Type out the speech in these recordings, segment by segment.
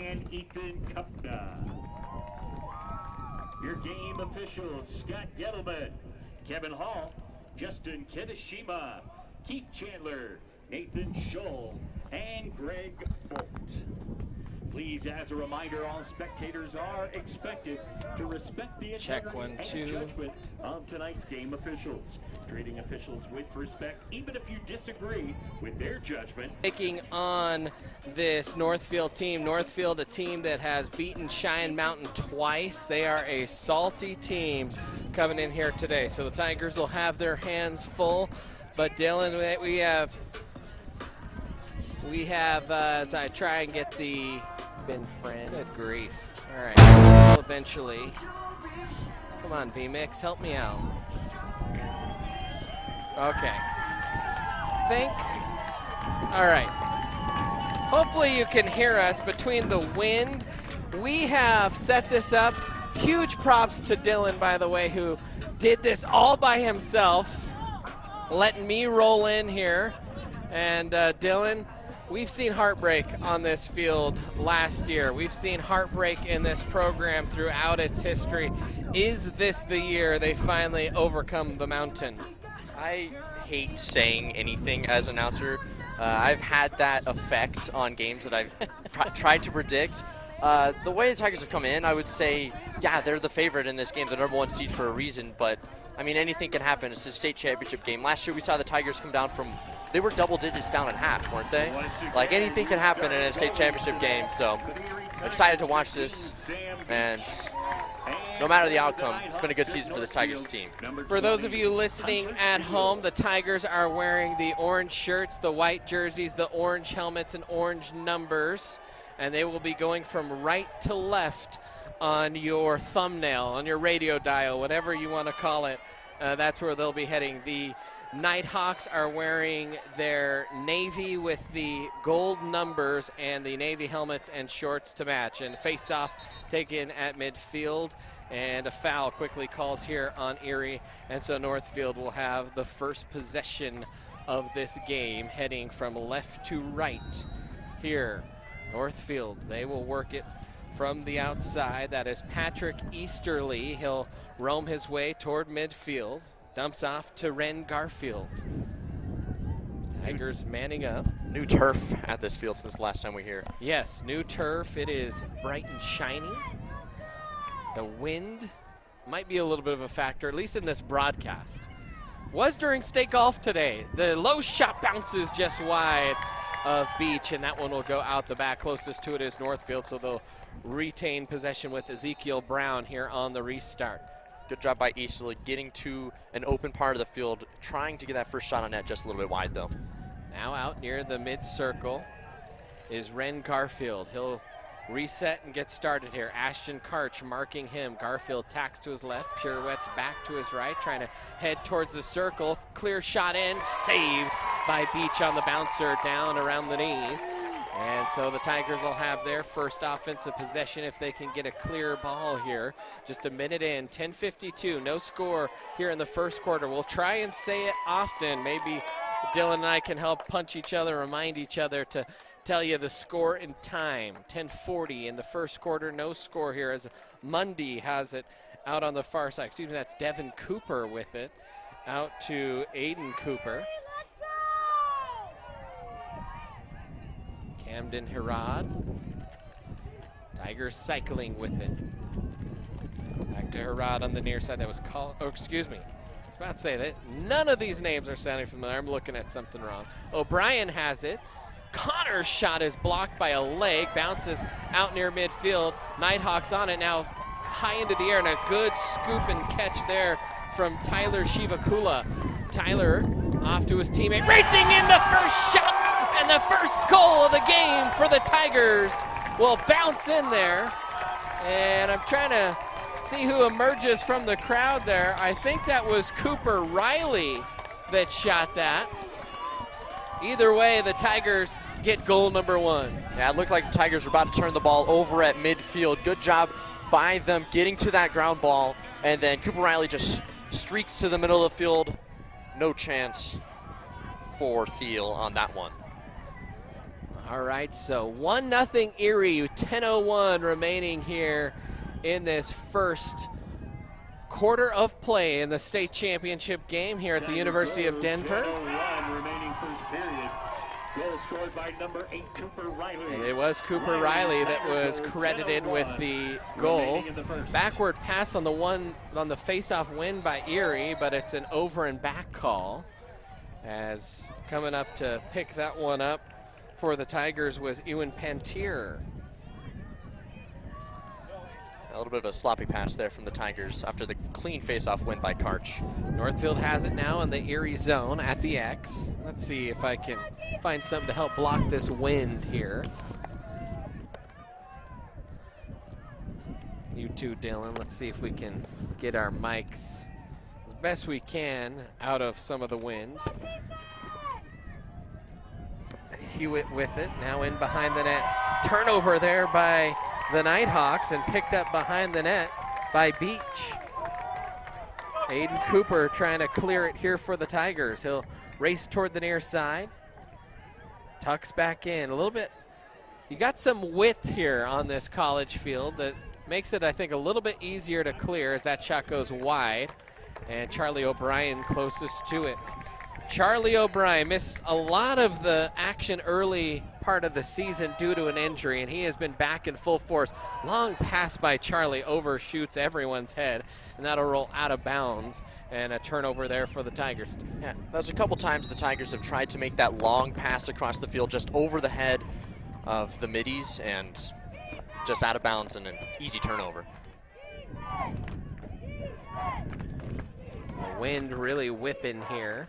and Ethan Kupna. Your game officials, Scott Gettleman, Kevin Hall, Justin Kitashima, Keith Chandler, Nathan Scholl, and Greg Bolt. Please, as a reminder, all spectators are expected to respect the integrity and judgment of tonight's game officials. Treating officials with respect, even if you disagree with their judgment. Taking on this Northfield team. Northfield, a team that has beaten Cheyenne Mountain twice. They are a salty team coming in here today. So the Tigers will have their hands full. But Dylan, we have as I try and get the been friend. Good grief. All right. Well, eventually. Come on, V-Mix, help me out. Okay. All right. Hopefully you can hear us between the wind. We have set this up. Huge props to Dylan, by the way, who did this all by himself, letting me roll in here. And Dylan, we've seen heartbreak on this field last year. We've seen heartbreak in this program throughout its history. Is this the year they finally overcome the mountain? I hate saying anything as an announcer. I've had that effect on games that I've tried to predict. The way the Tigers have come in, I would say, yeah, they're the favorite in this game, the #1 seed for a reason, but I mean, anything can happen. It's a state championship game. Last year we saw the Tigers come down from, they were double digits down at half, weren't they? Like, anything can happen in a state championship game, so excited to watch this, and no matter the outcome, it's been a good season for this Tigers team. For those of you listening at home, the Tigers are wearing the orange shirts, the white jerseys, the orange helmets, and orange numbers, and they will be going from right to left on your thumbnail, on your radio dial, whatever you want to call it. That's where they'll be heading. The Nighthawks are wearing their navy with the gold numbers and the navy helmets and shorts to match. And face-off taken at midfield, and a foul quickly called here on Erie. And so Northfield will have the first possession of this game, heading from left to right here. Northfield, they will work it from the outside. That is Patrick Easterly. He'll roam his way toward midfield. Dumps off to Ren Garfield. Tigers manning up. New turf at this field since the last time we were here. Yes, new turf. It is bright and shiny. The wind might be a little bit of a factor, at least in this broadcast. Was during state golf today. The low shot bounces just wide of Beach, and that one will go out the back. Closest to it is Northfield, so they'll retain possession with Ezekiel Brown here on the restart. Good job by Easterly getting to an open part of the field, trying to get that first shot on net just a little bit wide, though. Now out near the mid-circle is Ren Garfield. He'll reset and get started here. Ashton Karch marking him. Garfield tacks to his left, pirouettes back to his right, trying to head towards the circle. Clear shot in, saved by Beach on the bouncer down around the knees. And so the Tigers will have their first offensive possession if they can get a clear ball here. Just a minute in, 10:52, no score here in the first quarter. We'll try and say it often. Maybe Dylan and I can help punch each other, remind each other to tell you the score in time. 10:40 in the first quarter, no score here as Mundy has it out on the far side. Excuse me, that's Devin Cooper with it. Out to Aiden Cooper. Camden Herod. Tigers cycling with it. Back to Herod on the near side. That was called, oh, excuse me. I was about to say that none of these names are sounding familiar. I'm looking at something wrong. O'Brien has it. Connor's shot is blocked by a leg, bounces out near midfield. Nighthawks on it now, high into the air, and a good scoop and catch there from Tyler Shivakula. Tyler off to his teammate, racing in the first shot, and the first goal of the game for the Tigers will bounce in there. And I'm trying to see who emerges from the crowd there. I think that was Cooper Riley that shot that. Either way, the Tigers get goal number one. Yeah, it looked like the Tigers were about to turn the ball over at midfield. Good job by them getting to that ground ball. And then Cooper Riley just streaks to the middle of the field. No chance for Thiel on that one. All right, so 1-0 Erie, 10:01 remaining here in this first quarter of play in the state championship game here at the University of Denver. 10:01 remaining first period. Goal scored by number 8, Cooper Riley. And it was Cooper Riley that was credited with the goal. Backward pass on the face-off win by Erie, but it's an over and back call. As coming up to pick that one up for the Tigers was Ewan Pantier. A little bit of a sloppy pass there from the Tigers after the clean face-off win by Karch. Northfield has it now in the Erie zone at the X. Let's see if I can find something to help block this wind here. You too, Dylan. Let's see if we can get our mics as best we can out of some of the wind. Hewitt with it, now in behind the net. Turnover there by the Nighthawks and picked up behind the net by Beach. Aiden Cooper trying to clear it here for the Tigers. He'll race toward the near side. Tucks back in a little bit. You got some width here on this college field that makes it, I think, a little bit easier to clear as that shot goes wide. And Charlie O'Brien closest to it. Charlie O'Brien missed a lot of the action early part of the season due to an injury, and he has been back in full force. Long pass by Charlie overshoots everyone's head, and that'll roll out of bounds, and a turnover there for the Tigers. Yeah, there's a couple times the Tigers have tried to make that long pass across the field just over the head of the middies and just out of bounds and an easy turnover. The wind really whipping here.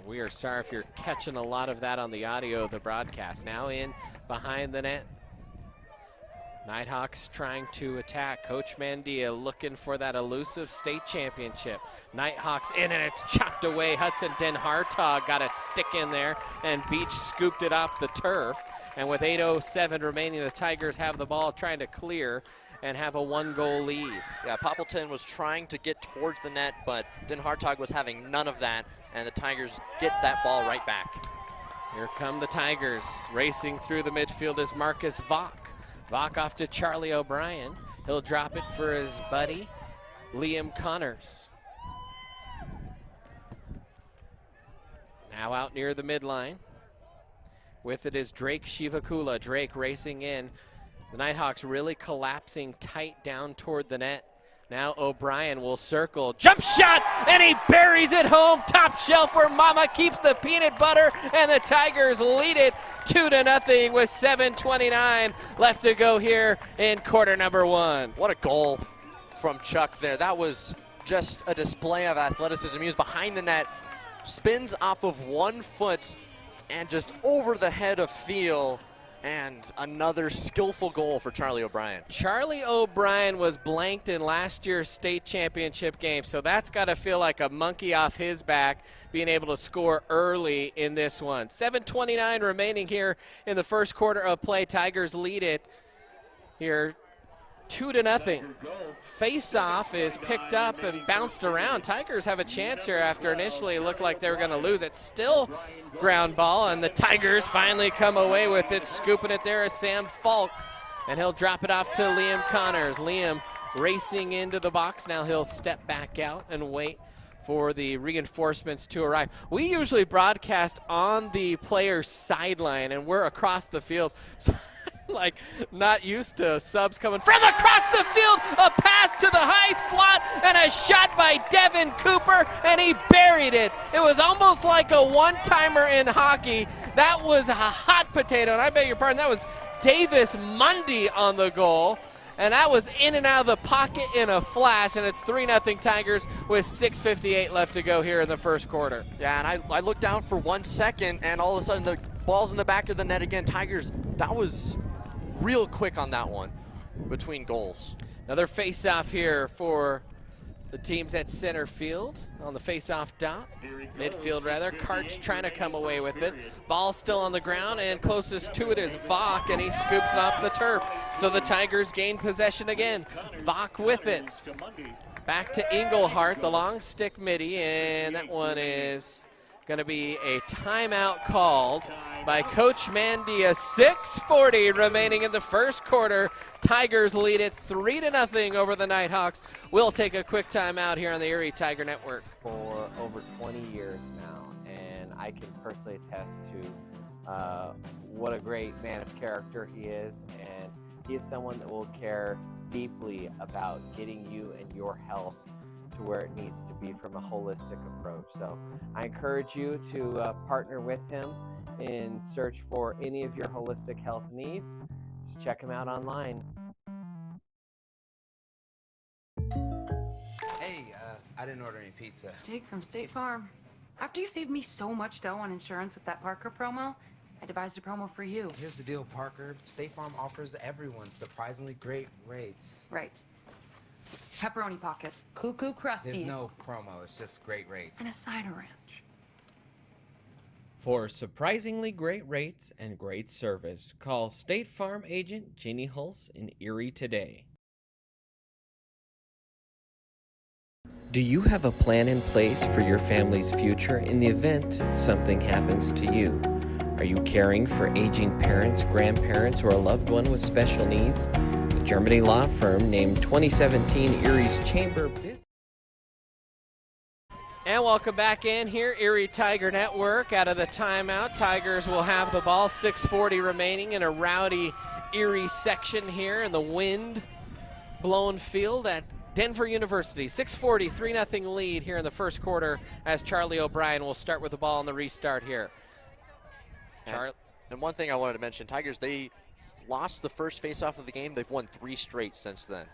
We are sorry if you're catching a lot of that on the audio of the broadcast. Now in behind the net. Nighthawks trying to attack. Coach Mandia looking for that elusive state championship. Nighthawks in, and it's chopped away. Hudson Den Hartog got a stick in there, and Beach scooped it off the turf. And with 8:07 remaining, the Tigers have the ball trying to clear and have a 1-goal lead. Yeah, Poppleton was trying to get towards the net, but Den Hartog was having none of that, and the Tigers get that ball right back. Here come the Tigers. Racing through the midfield is Marcus Vach. Vach off to Charlie O'Brien. He'll drop it for his buddy, Liam Connors. Now out near the midline. With it is Drake Shivakula. Drake racing in. The Nighthawks really collapsing tight down toward the net. Now O'Brien will circle. Jump shot, and he buries it home. Top shelf where Mama keeps the peanut butter, and the Tigers lead it 2-0 with 7:29 left to go here in quarter number 1. What a goal from Chuck there. That was just a display of athleticism. He was behind the net, spins off of 1 foot, and just over the head of Thiel. And another skillful goal for Charlie O'Brien. Charlie O'Brien was blanked in last year's state championship game, so that's got to feel like a monkey off his back, being able to score early in this one. 7:29 remaining here in the first quarter of play. Tigers lead it here 2-0. Face-off is picked up and bounced around. Tigers have a chance here after initially it looked like they were going to lose. It's still ground ball, and the Tigers finally come away with it. Scooping it there is Sam Falk, and he'll drop it off to Liam Connors. Liam racing into the box. Now he'll step back out and wait for the reinforcements to arrive. We usually broadcast on the player's sideline, and we're across the field. So like not used to subs coming from across the field. A pass to the high slot and a shot by Devin Cooper, and he buried it. It was almost like a one-timer in hockey. That was a hot potato, and I beg your pardon, that was Davis Mundy on the goal. And that was in and out of the pocket in a flash, and it's 3-0 Tigers with 6:58 left to go here in the first quarter. Yeah, and I looked down for 1 second, and all of a sudden the ball's in the back of the net again. Tigers, that was real quick on that one between goals. Another face-off here for the teams at center field on the face-off dot. Midfield, rather. Karch trying to come away with it. Ball still on the ground, and closest to it is Vach, and he scoops it off the turf. So the Tigers gain possession again. Vach with it. Back to Englehart, the long stick midi, and that one is Going to be a timeout called by Coach Mandia. 6:40 remaining in the first quarter. Tigers lead it 3-0 over the Nighthawks. We'll take a quick timeout here on the Erie Tiger Network. For over 20 years now, and I can personally attest to what a great man of character he is, and he is someone that will care deeply about getting you and your health to where it needs to be from a holistic approach. So I encourage you to partner with him in search for any of your holistic health needs. Just check him out online. Hey, I didn't order any pizza. Jake from State Farm. After you saved me so much dough on insurance with that Parker promo, I devised a promo for you. Here's the deal, Parker. State Farm offers everyone surprisingly great rates. Right. Pepperoni pockets, cuckoo crusties. There's no promo, it's just great rates. And a cider ranch. For surprisingly great rates and great service, call State Farm agent Ginny Hulse in Erie today. Do you have a plan in place for your family's future in the event something happens to you? Are you caring for aging parents, grandparents, or a loved one with special needs? The Germany law firm named 2017 Erie's Chamber Business. And welcome back in here, Erie Tiger Network. Out of the timeout, Tigers will have the ball. 6:40 remaining in a rowdy Erie section here in the wind-blown field at Denver University. 6:40, 3-0 lead here in the first quarter as Charlie O'Brien will start with the ball on the restart here. And one thing I wanted to mention, Tigers, they lost the first faceoff of the game. They've won 3 straight since then.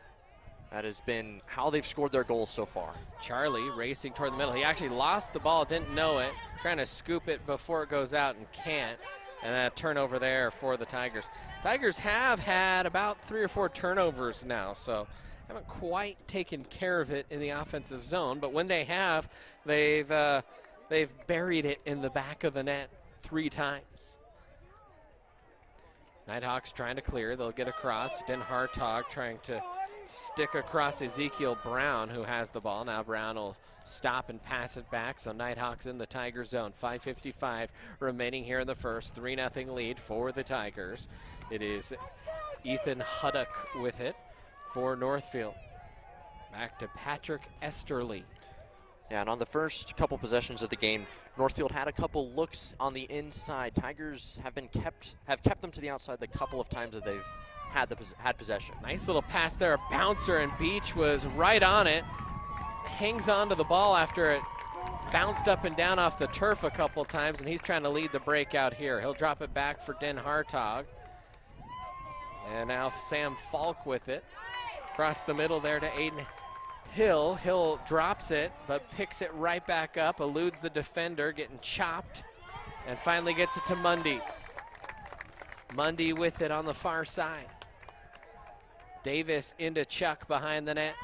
That has been how they've scored their goals so far. Charlie racing toward the middle. He actually lost the ball, didn't know it, trying to scoop it before it goes out and can't. And a turnover there for the Tigers. Tigers have had about 3 or 4 turnovers now, so haven't quite taken care of it in the offensive zone. But when they have, they've buried it in the back of the net 3 times. Nighthawks trying to clear. They'll get across. Den Hartog trying to stick across Ezekiel Brown, who has the ball. Now Brown will stop and pass it back. So Nighthawks in the Tiger zone. 5:55 remaining here in the first. 3-0 lead for the Tigers. It is Ethan Huddock with it for Northfield. Back to Patrick Esterly. Yeah, and on the first couple possessions of the game, Northfield had a couple looks on the inside. Tigers have kept them to the outside the couple of times that they've had possession. Nice little pass there, a bouncer, and Beach was right on it. Hangs on to the ball after it bounced up and down off the turf a couple times, and he's trying to lead the breakout here. He'll drop it back for Den Hartog. And now Sam Falk with it. Across the middle there to Aiden Hill. Hill drops it, but picks it right back up, eludes the defender, getting chopped, and finally gets it to Mundy. Mundy with it on the far side. Davis into Chuck behind the net.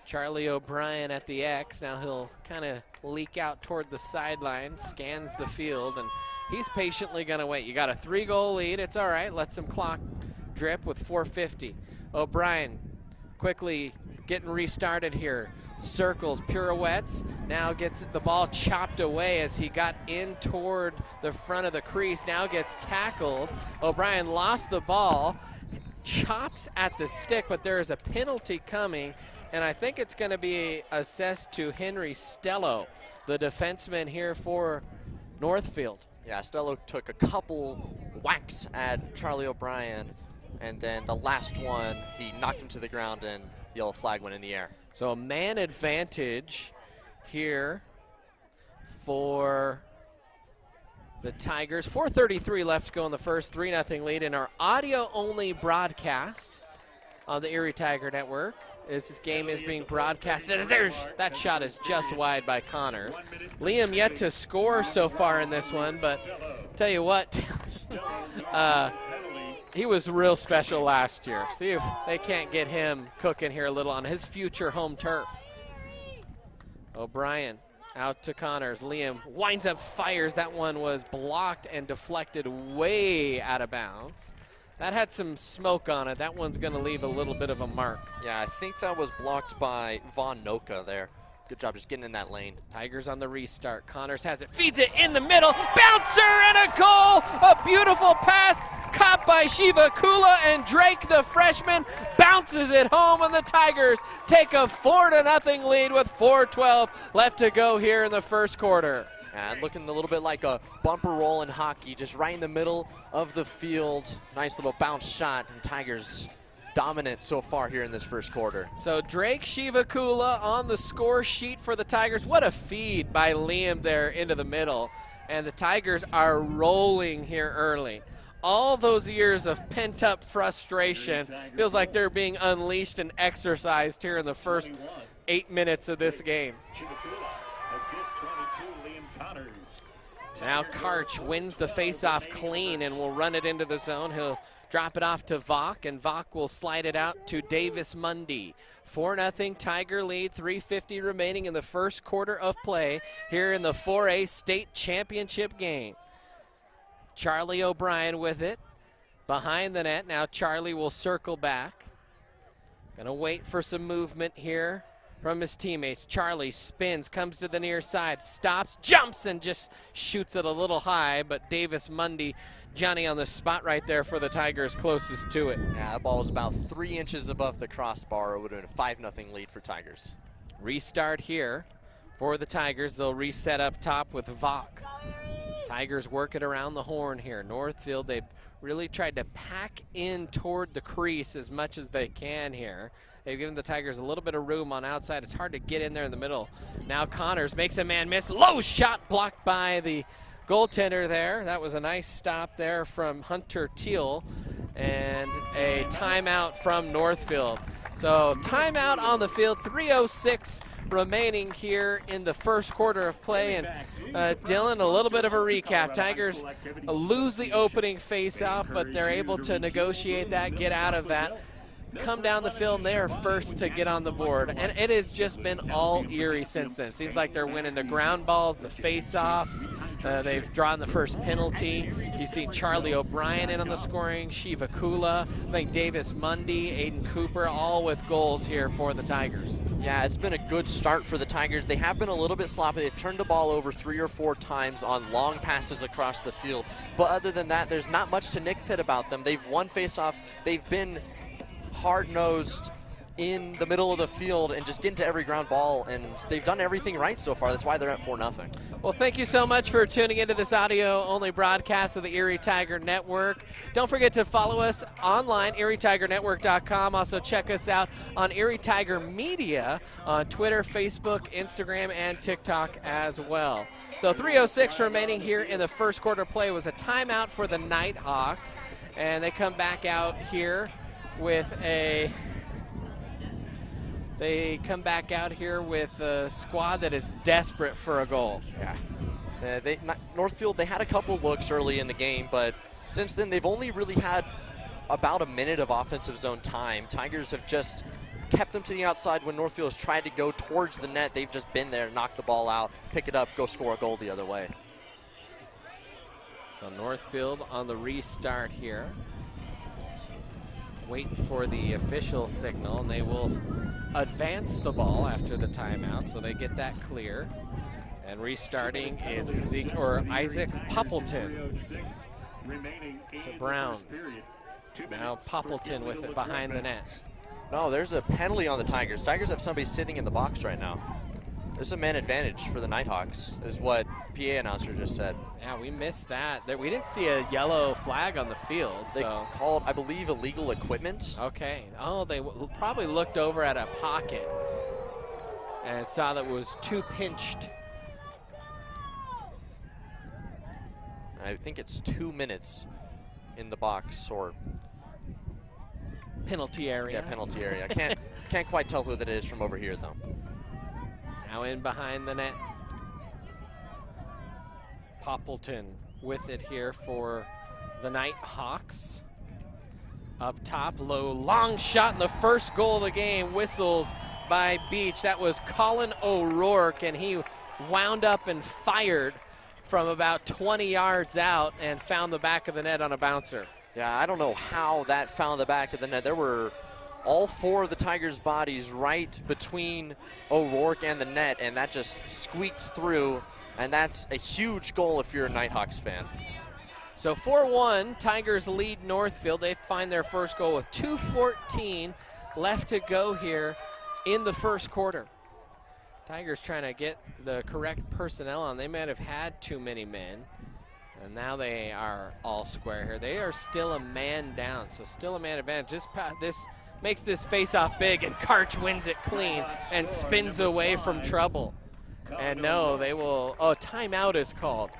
Charlie O'Brien at the X. Now he'll kind of leak out toward the sideline, scans the field, and he's patiently going to wait. You got a 3-goal lead. It's all right. Let some clock drip with 4:50. O'Brien quickly getting restarted here. Circles, pirouettes, now gets the ball chopped away as he got in toward the front of the crease, now gets tackled. O'Brien lost the ball, chopped at the stick, but there is a penalty coming, and I think it's going to be assessed to Henry Stello, the defenseman here for Northfield. Yeah, Stello took a couple whacks at Charlie O'Brien, and then the last one, he knocked him to the ground and yellow flag went in the air. So a man advantage here for the Tigers. 4:33 left to go in the first. 3-0 lead in our audio-only broadcast on the Erie Tiger Network. This game is being broadcasted. That shot is just wide by Connors. Liam yet to score so far in this one, but tell you what, he was real special last year. See if they can't get him cooking here a little on his future home turf. O'Brien out to Connors. Liam winds up, fires. That one was blocked and deflected way out of bounds. That had some smoke on it. That one's going to leave a little bit of a mark. Yeah, I think that was blocked by Von Noka there. good job just getting in that lane. Tigers on the restart. Connors has it, feeds it in the middle. Bouncer and a goal. A beautiful pass caught by Shiva Kula, and Drake, the freshman, bounces it home, and the Tigers take a 4-0 lead with 4:12 left to go here in the first quarter. And looking a little bit like a bumper roll in hockey, just right in the middle of the field. Nice little bounce shot, and Tigers dominant so far here in this first quarter. So Drake Shivakula on the score sheet for the Tigers. What a feed by Liam there into the middle. And the Tigers are rolling here early. All those years of pent-up frustration feels like they're being unleashed and exercised here in the first 8 minutes of this game. Now Karch wins the face-off clean and will run it into the zone. He'll drop it off to Vok, and Vok will slide it out to Davis Mundy. 4-0 Tiger lead, 3:50 remaining in the first quarter of play here in the 4A state championship game. Charlie O'Brien with it behind the net. Now Charlie will circle back. Gonna wait for some movement here from his teammates. Charlie spins, comes to the near side, stops, jumps, and just shoots it a little high, but Davis Mundy, Johnny on the spot right there for the Tigers closest to it. Yeah, that ball was about 3 inches above the crossbar. It would have been a 5-0 lead for Tigers. Restart here for the Tigers. They'll reset up top with Vok. Tigers work it around the horn here. Northfield, they've really tried to pack in toward the crease as much as they can here. They've given the Tigers a little bit of room on outside. It's hard to get in there in the middle. Now Connors makes a man miss. Low shot blocked by the goaltender there. That was a nice stop there from Hunter Teal, and a timeout from Northfield. So timeout on the field, 3:06 remaining here in the first quarter of play. And Dylan, a little bit of a recap. Tigers lose the opening face-off, but they're able to negotiate that, get out of that, come down the field, and they are first to get on the board. And it has just been all Erie since then. Seems like they're winning the ground balls, the face-offs. They've drawn the first penalty. You've seen Charlie O'Brien in on the scoring, Shiva Kula, I think Davis Mundy, Aiden Cooper, all with goals here for the Tigers. Yeah, it's been a good start for the Tigers. They have been a little bit sloppy. They've turned the ball over 3 or 4 times on long passes across the field. But other than that, there's not much to nitpick about them. They've won face-offs. They've been hard-nosed in the middle of the field and just getting to every ground ball, and they've done everything right so far. That's why they're at 4-0. Well, thank you so much for tuning into this audio-only broadcast of the Erie Tiger Network. Don't forget to follow us online, ErieTigerNetwork.com. Also check us out on Erie Tiger Media on Twitter, Facebook, Instagram, and TikTok as well. So 3:06 remaining here in the first quarter play. Was a timeout for the Nighthawks, and they come back out here with a squad that is desperate for a goal. Yeah. Northfield, they had a couple looks early in the game, but since then they've only really had about a minute of offensive zone time. Tigers have just kept them to the outside. When Northfield has tried to go towards the net, they've just been there, knock the ball out, pick it up, go score a goal the other way. So Northfield on the restart here. Wait for the official signal, and they will advance the ball after the timeout, so they get that clear. And restarting is Isaac Poppleton to Brown. Now Poppleton with it behind the net. No, there's a penalty on the Tigers. Tigers have somebody sitting in the box right now. This is a man advantage for the Nighthawks, is what PA announcer just said. Yeah, we missed that. We didn't see a yellow flag on the field. They called, I believe, illegal equipment. Okay. Oh, they probably looked over at a pocket and saw that it was too pinched. I think it's 2 minutes in the box, or penalty area. Yeah, penalty area. Can't quite tell who that is from over here, though. Now in behind the net. Poppleton with it here for the Nighthawks. Up top, low, long shot, in the first goal of the game. Whistles by Beach. That was Colin O'Rourke, and he wound up and fired from about 20 yards out and found the back of the net on a bouncer. Yeah, I don't know how that found the back of the net. There were all 4 of the Tigers' bodies right between O'Rourke and the net, and that just squeaked through, and that's a huge goal if you're a Nighthawks fan. So 4-1, Tigers lead Northfield. They find their first goal with 2:14 left to go here in the first quarter. Tigers trying to get the correct personnel on. They might have had too many men, and now they are all square here. They are still a man down, so still a man advantage. This makes this face-off big, and Karch wins it clean and spins away from trouble. And no, they will, timeout is called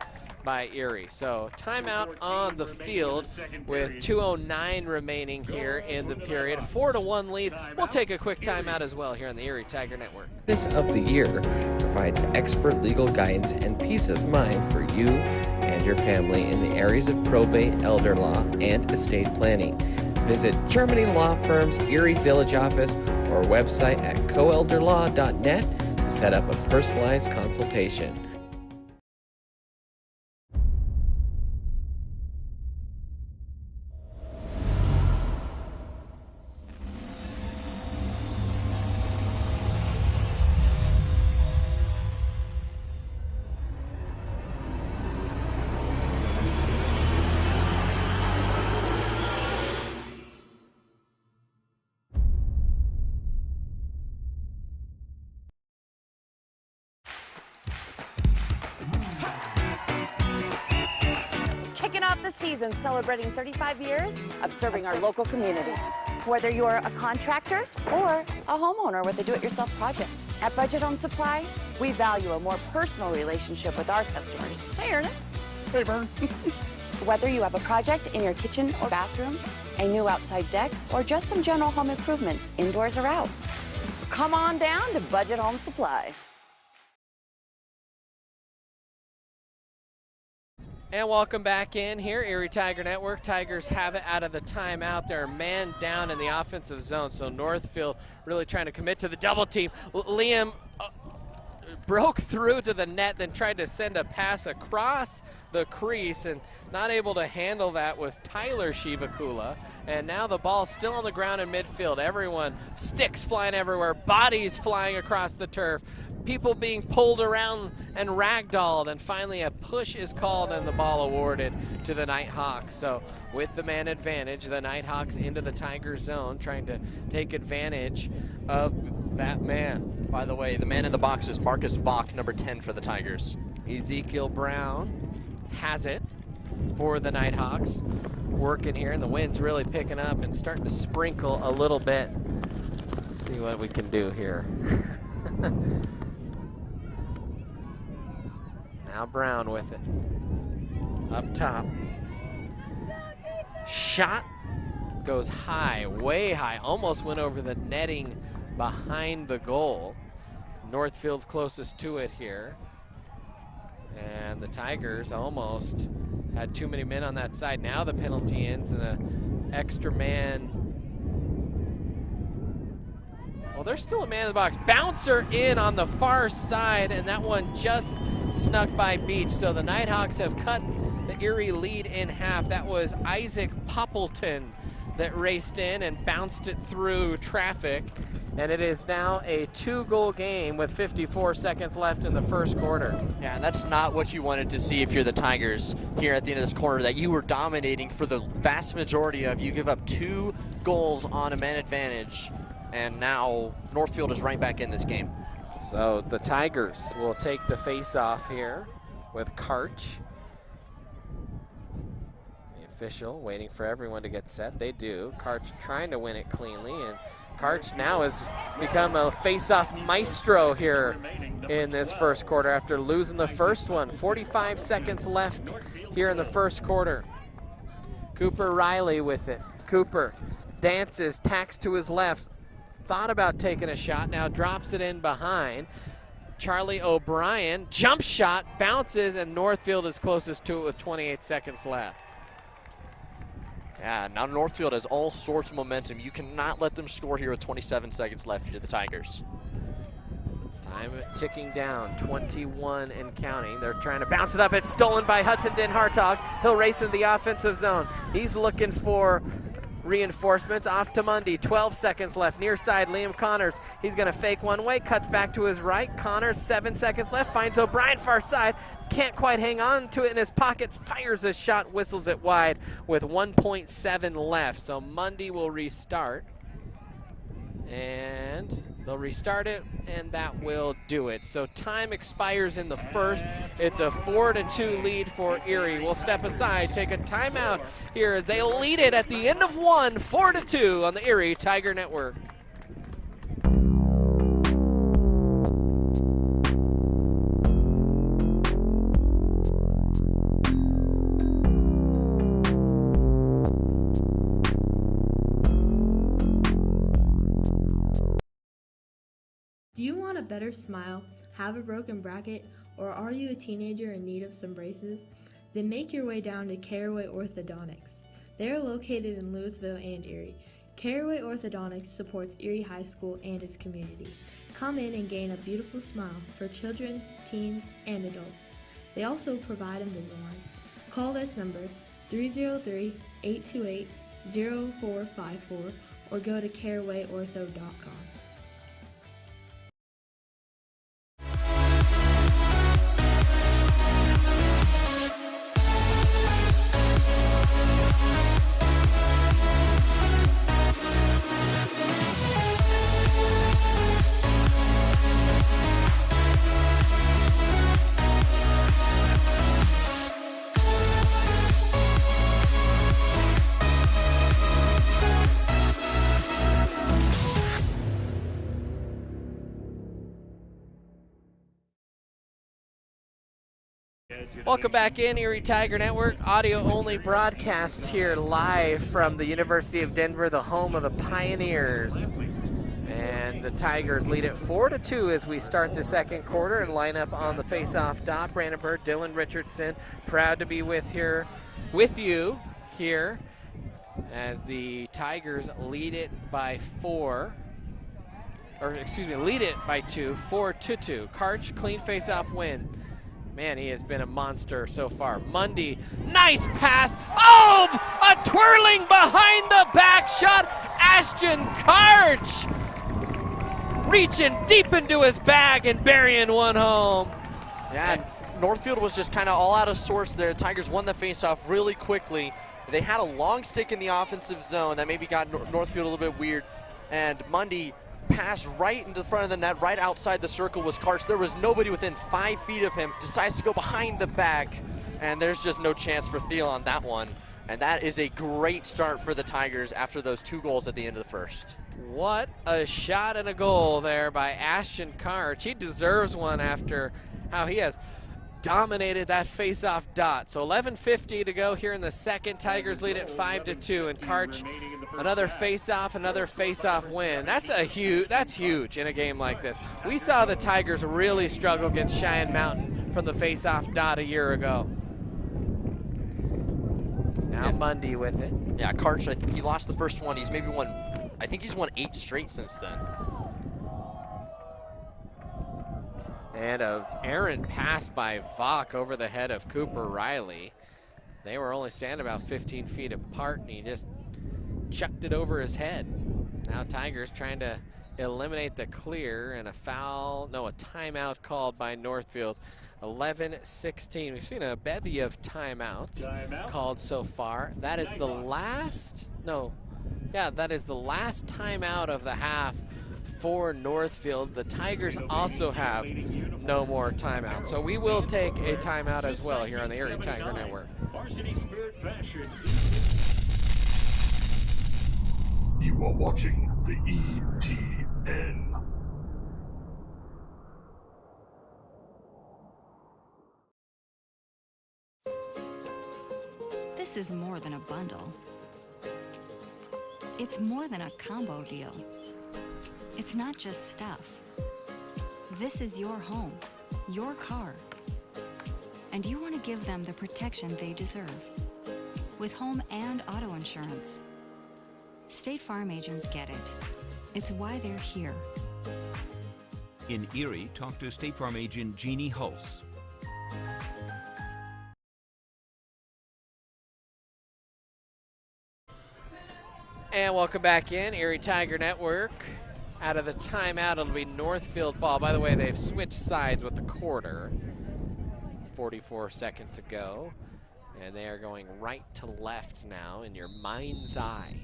by Erie. So timeout on the field with 2:09 remaining here in the period. 4-1 lead. We'll take a quick timeout as well here on the Erie Tiger Network. This of the Year provides expert legal guidance and peace of mind for you and your family in the areas of probate, elder law, and estate planning. Visit Germany Law Firm's Erie Village office or website at coelderlaw.net to set up a personalized consultation. The season celebrating 35 years of serving our local community. Whether you're a contractor or a homeowner with a do-it-yourself project. At Budget Home Supply, we value a more personal relationship with our customers. Hey, Ernest. Hey, Vern. Whether you have a project in your kitchen or bathroom, a new outside deck, or just some general home improvements, indoors or out, come on down to Budget Home Supply. And welcome back in here, Erie Tiger Network. Tigers have it out of the timeout. They're man down in the offensive zone, so Northfield really trying to commit to the double team. Liam broke through to the net, then tried to send a pass across the crease, and not able to handle that was Tyler Shivakula. And now the ball still on the ground in midfield. Everyone, sticks flying everywhere, bodies flying across the turf, people being pulled around and ragdolled, and finally a push is called and the ball awarded to the Nighthawks. So with the man advantage, the Nighthawks into the Tiger zone, trying to take advantage of that man. By the way, the man in the box is Marcus Vaughn, number 10 for the Tigers. Ezekiel Brown has it for the Nighthawks. Working here, and the wind's really picking up and starting to sprinkle a little bit. Let's see what we can do here. Now Brown with it. Up top. Shot goes high, way high. Almost went over the netting behind the goal. Northfield closest to it here. And the Tigers almost had too many men on that side. Now the penalty ends and an extra man. Well, there's still a man in the box. Bouncer in on the far side, and that one just snuck by Beach. So the Nighthawks have cut the Erie lead in half. That was Isaac Poppleton that raced in and bounced it through traffic. And it is now a 2-goal game with 54 seconds left in the first quarter. Yeah, and that's not what you wanted to see if you're the Tigers here at the end of this quarter, that you were dominating for the vast majority of. You give up 2 goals on a man advantage, and now Northfield is right back in this game. So the Tigers will take the face-off here with Karch. The official waiting for everyone to get set. They do. Karch trying to win it cleanly, and Karch now has become a face-off maestro here in this first quarter after losing the first one. 45 seconds left here in the first quarter. Cooper Riley with it. Cooper dances, tacks to his left. Thought about taking a shot, now drops it in behind. Charlie O'Brien, jump shot, bounces, and Northfield is closest to it with 28 seconds left. Yeah, now Northfield has all sorts of momentum. You cannot let them score here with 27 seconds left to the Tigers. Time ticking down, 21 and counting. They're trying to bounce it up. It's stolen by Hudson Den Hartog. He'll race into the offensive zone. He's looking for reinforcements. Off to Mundy, 12 seconds left. Near side, Liam Connors. He's going to fake one way, cuts back to his right. Connors, 7 seconds left, finds O'Brien far side. Can't quite hang on to it in his pocket. Fires a shot, whistles it wide with 1.7 left. So Mundy will restart. And they'll restart it, and that will do it. So time expires in the first. It's a 4-2 lead for Erie. We'll step aside, take a timeout here as they lead it at the end of one, 4-2 on the Erie Tiger Network. Do you want a better smile, have a broken bracket, or are you a teenager in need of some braces? Then make your way down to Caraway Orthodontics. They are located in Louisville and Erie. Caraway Orthodontics supports Erie High School and its community. Come in and gain a beautiful smile for children, teens, and adults. They also provide Invisalign. Call this number 303-828-0454 or go to carawayortho.com. Welcome back in, Erie Tiger Network, audio-only broadcast here live from the University of Denver, the home of the Pioneers. And the Tigers lead it 4-2 as we start the second quarter and line up on the face-off dot. Brandon Bird, Dylan Richardson, proud to be with you here as the Tigers lead it by 2, 4-2. Karch, clean face-off win. Man, he has been a monster so far. Mundy, nice pass. Oh, a twirling behind the back shot. Ashton Karch reaching deep into his bag and burying one home. Yeah, Northfield was just kind of all out of sorts there. The Tigers won the faceoff really quickly. They had a long stick in the offensive zone that maybe got Northfield a little bit weird. And Mundy passed right into the front of the net, right outside the circle was Karch. There was nobody within 5 feet of him. Decides to go behind the back, and there's just no chance for Thiel on that one. And that is a great start for the Tigers after those 2 goals at the end of the first. What a shot and a goal there by Ashton Karch. He deserves one after how he has dominated that face-off dot. So 11:50 to go here in the second. Tigers lead at 5-2, and Karch another face-off win. That's huge in a game like this. We saw the Tigers really struggle against Cheyenne Mountain from the face-off dot a year ago. Now Mundy with it. Yeah, Karch, I think he lost the first one. He's maybe won, I think he's won 8 straight since then. And an errant pass by Vach over the head of Cooper Riley. They were only standing about 15 feet apart, and he just chucked it over his head. Now Tigers trying to eliminate the clear, and a timeout called by Northfield. 11-16. We've seen a bevy of timeouts called so far. That is the last timeout of the half for Northfield. The Tigers also have no more timeouts. So we will take a timeout as well here on the Erie Tiger Network. Varsity Spirit Fashion. You are watching the ETN. This is more than a bundle. It's more than a combo deal. It's not just stuff. This is your home, your car. And you want to give them the protection they deserve. With home and auto insurance. State Farm agents get it. It's why they're here. In Erie, talk to State Farm agent Jeannie Hulse. And welcome back in, Erie Tiger Network. Out of the timeout, it'll be Northfield ball. By the way, they've switched sides with the quarter 44 seconds ago. And they are going right to left now in your mind's eye.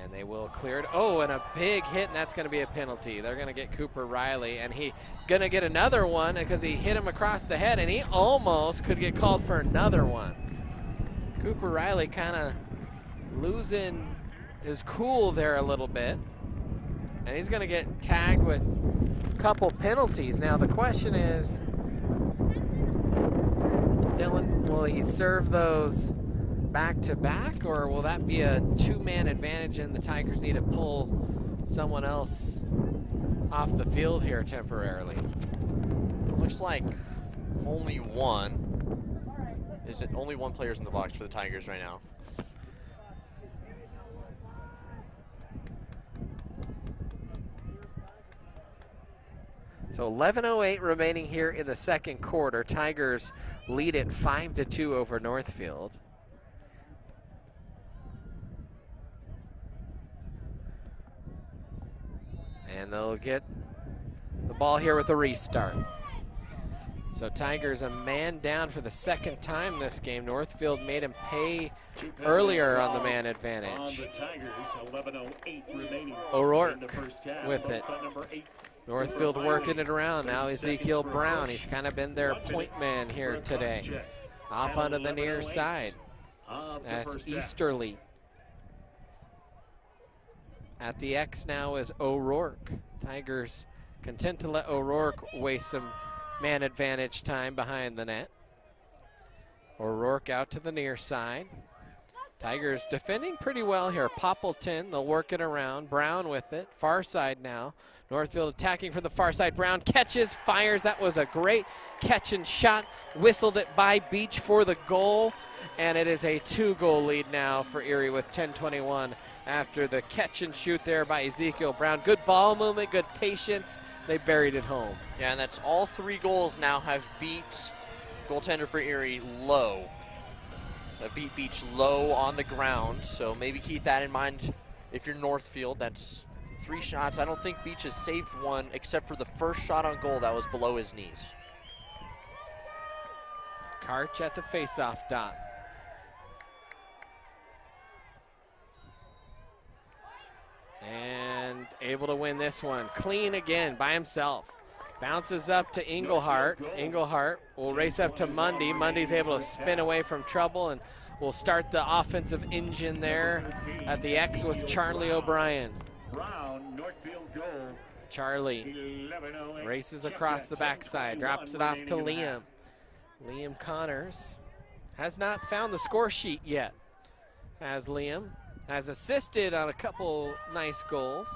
And they will clear it. Oh, and a big hit, and that's going to be a penalty. They're going to get Cooper Riley, and he going to get another one because he hit him across the head, and he almost could get called for another one. Cooper Riley kind of losing his cool there a little bit, and he's going to get tagged with a couple penalties. Now the question is, Dylan, will he serve those back-to-back, or will that be a two-man advantage and the Tigers need to pull someone else off the field here temporarily? It looks like only one. Is it only one player's in the box for the Tigers right now? So 11:08 remaining here in the second quarter. Tigers lead it 5-2 over Northfield. And they'll get the ball here with a restart. So Tigers a man down for the second time this game. Northfield made him pay earlier on the man advantage. On the Tigers, 11:08 remaining. O'Rourke in the first half. with it. Number 8. Northfield working it around. Now Ezekiel Brown, he's kind of been their point man here today. Off onto the near side. That's Easterly. At the X now is O'Rourke. Tigers content to let O'Rourke waste some man advantage time behind the net. O'Rourke out to the near side. Tigers defending pretty well here. Poppleton, they'll work it around. Brown with it, far side now. Northfield attacking from the far side. Brown catches, fires. That was a great catch and shot. Whistled it by Beach for the goal. And it is a 2-goal lead now for Erie with 10:21 after the catch and shoot there by Ezekiel Brown. Good ball movement, good patience. They buried it home. Yeah, and that's all 3 goals now have beat goaltender for Erie low. Beat Beach low on the ground, so maybe keep that in mind if you're Northfield. That's 3 shots. I don't think Beach has saved one except for the first shot on goal that was below his knees. Karch at the face-off dot. And able to win this one. Clean again by himself. Bounces up to Englehart. Englehart will race up to Mundy. Mundy's able to spin away from trouble and will start the offensive engine there at the X with Charlie O'Brien. Brown, Northfield goal. Charlie races across the backside, drops it off to Liam. Liam Connors has not found the score sheet yet, as Liam has assisted on a couple nice goals.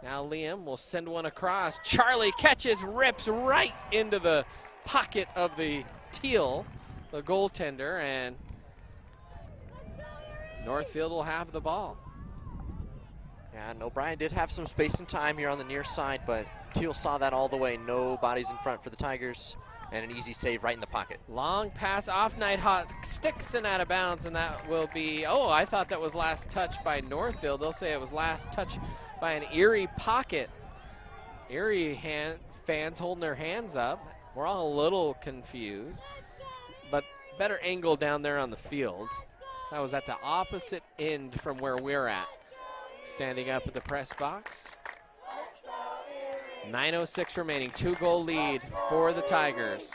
Now Liam will send one across. Charlie catches, rips right into the pocket of the Teal, the goaltender, and Northfield will have the ball. Yeah, and O'Brien did have some space and time here on the near side, but Teal saw that all the way. No bodies in front for the Tigers, and an easy save right in the pocket. Long pass off Nighthawk, sticks and out of bounds, and that will be, oh, I thought that was last touch by Northfield. They'll say it was last touch by an Erie pocket. Erie fans holding their hands up. We're all a little confused, but better angle down there on the field. That was at the opposite end from where we're at. Standing up at the press box. 9:06 remaining, 2-goal lead for the Tigers.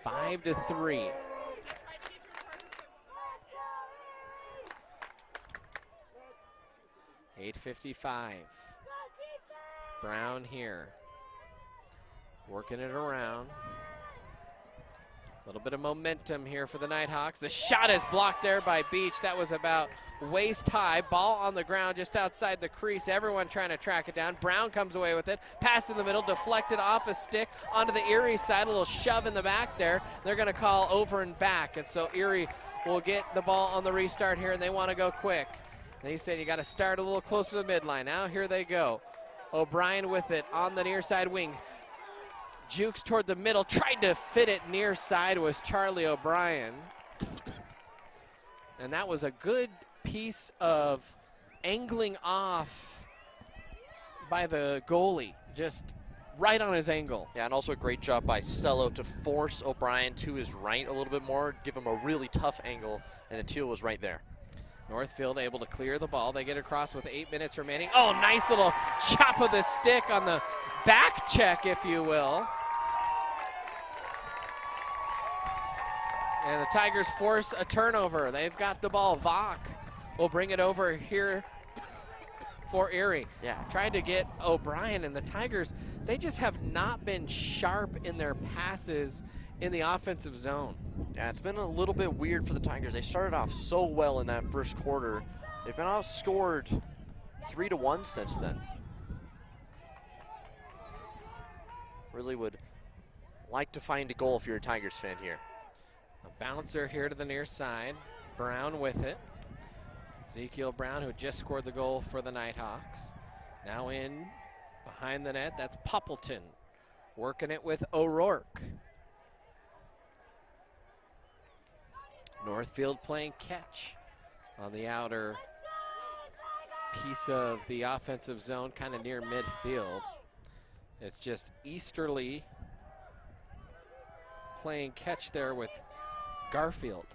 5-3. .855. Brown here. Working it around. A little bit of momentum here for the Nighthawks. The shot is blocked there by Beach. That was about waist high. Ball on the ground just outside the crease. Everyone trying to track it down. Brown comes away with it. Pass in the middle, deflected off a stick onto the Erie side. A little shove in the back there. They're going to call over and back. And so Erie will get the ball on the restart here, and they want to go quick. And he said you got to start a little closer to the midline. Now here they go. O'Brien with it on the near side wing. Jukes toward the middle, tried to fit it near side was Charlie O'Brien. And that was a good piece of angling off by the goalie, just right on his angle. Yeah, and also a great job by Stello to force O'Brien to his right a little bit more, give him a really tough angle, and the teal was right there. Northfield able to clear the ball. They get across with 8 minutes remaining. Oh, nice little chop of the stick on the back check, if you will. And the Tigers force a turnover. They've got the ball. Vach will bring it over here for Erie. Yeah. Trying to get O'Brien, and the Tigers, they just have not been sharp in their passes in the offensive zone. Yeah, it's been a little bit weird for the Tigers. They started off so well in that first quarter. They've been outscored 3-1 since then. Really would like to find a goal if you're a Tigers fan here. A bouncer here to the near side. Brown with it. Ezekiel Brown, who just scored the goal for the Nighthawks. Now in behind the net, that's Poppleton. Working it with O'Rourke. Northfield playing catch on the outer piece of the offensive zone, kind of near midfield. It's just Easterly playing catch there with Garfield.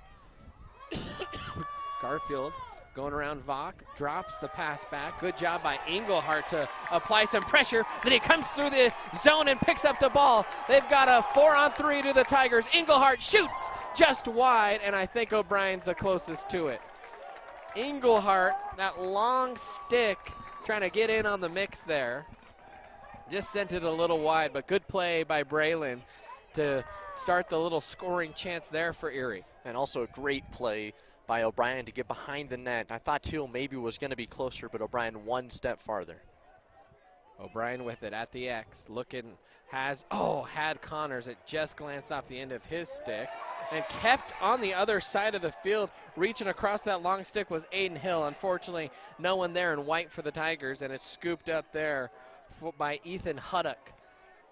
Garfield going around Vach, drops the pass back. Good job by Engelhardt to apply some pressure. Then he comes through the zone and picks up the ball. They've got a 4-on-3 to the Tigers. Engelhardt shoots just wide, and I think O'Brien's the closest to it. Engelhardt, that long stick, trying to get in on the mix there. Just sent it a little wide, but good play by Braylon to start the little scoring chance there for Erie. And also a great play by O'Brien to get behind the net. I thought Teal maybe was going to be closer, but O'Brien one step farther. O'Brien with it at the X, looking, had Connors. It just glanced off the end of his stick and kept on the other side of the field. Reaching across that long stick was Aiden Hill. Unfortunately, no one there in white for the Tigers, and it's scooped up there by Ethan Huddock.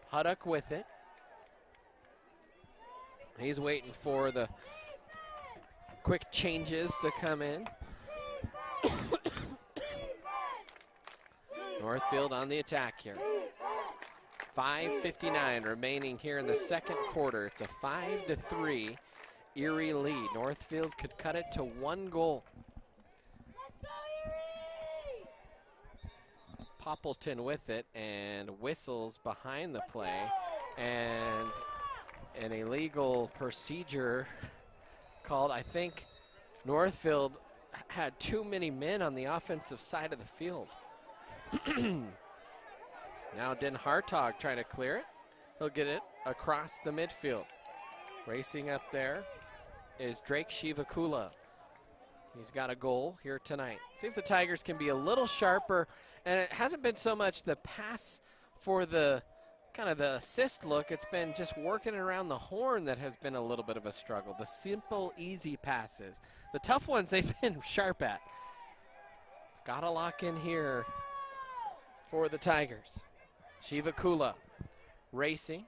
Huddock with it. He's waiting for the quick changes to come in. Northfield on the attack here. 5:59 remaining here in the second quarter. It's a 5-3 Erie lead. Northfield could cut it to 1 goal. Poppleton with it and whistles behind the play, and an illegal procedure called. I think Northfield had too many men on the offensive side of the field. Now Den Hartog trying to clear it. He'll get it across the midfield. Racing up there is Drake Shivakula. He's got a goal here tonight. See if the Tigers can be a little sharper. And it hasn't been so much the pass for the kind of the assist look. It's been just working around the horn that has been a little bit of a struggle. The simple, easy passes. The tough ones they've been sharp at. Gotta lock in here for the Tigers. Shivakula racing.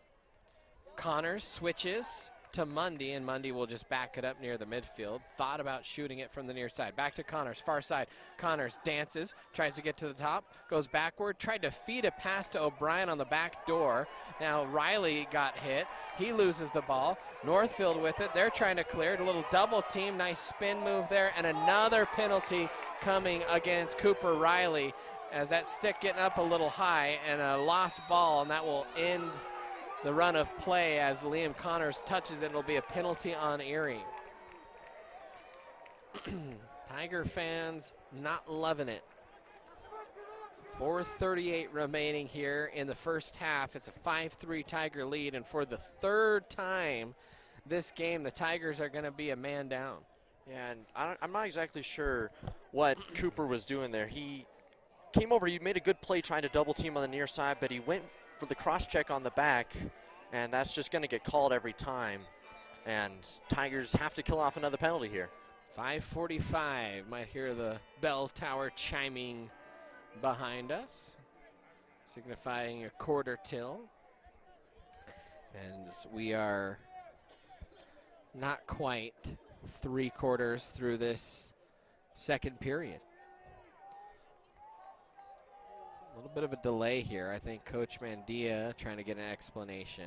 Connors switches to Mundy, and Mundy will just back it up near the midfield. Thought about shooting it from the near side. Back to Connors, far side. Connors dances, tries to get to the top, goes backward, tried to feed a pass to O'Brien on the back door. Now Riley got hit. He loses the ball. Northfield with it. They're trying to clear it. A little double team. Nice spin move there, and another penalty coming against Cooper Riley as that stick getting up a little high, and a lost ball, and that will end the run of play as Liam Connors touches it. It'll be a penalty on Erie. Tiger fans not loving it. 4:38 remaining here in the first half. It's a 5-3 Tiger lead, and for the third time this game, the Tigers are going to be a man down. Yeah, and I'm not exactly sure what Cooper was doing there. He came over, he made a good play trying to double team on the near side, but he went for the cross check on the back, and that's just going to get called every time. And Tigers have to kill off another penalty here. 5:45, might hear the bell tower chiming behind us, signifying a quarter till. And we are not quite 3 quarters through this second period. A little bit of a delay here. I think Coach Mandia trying to get an explanation.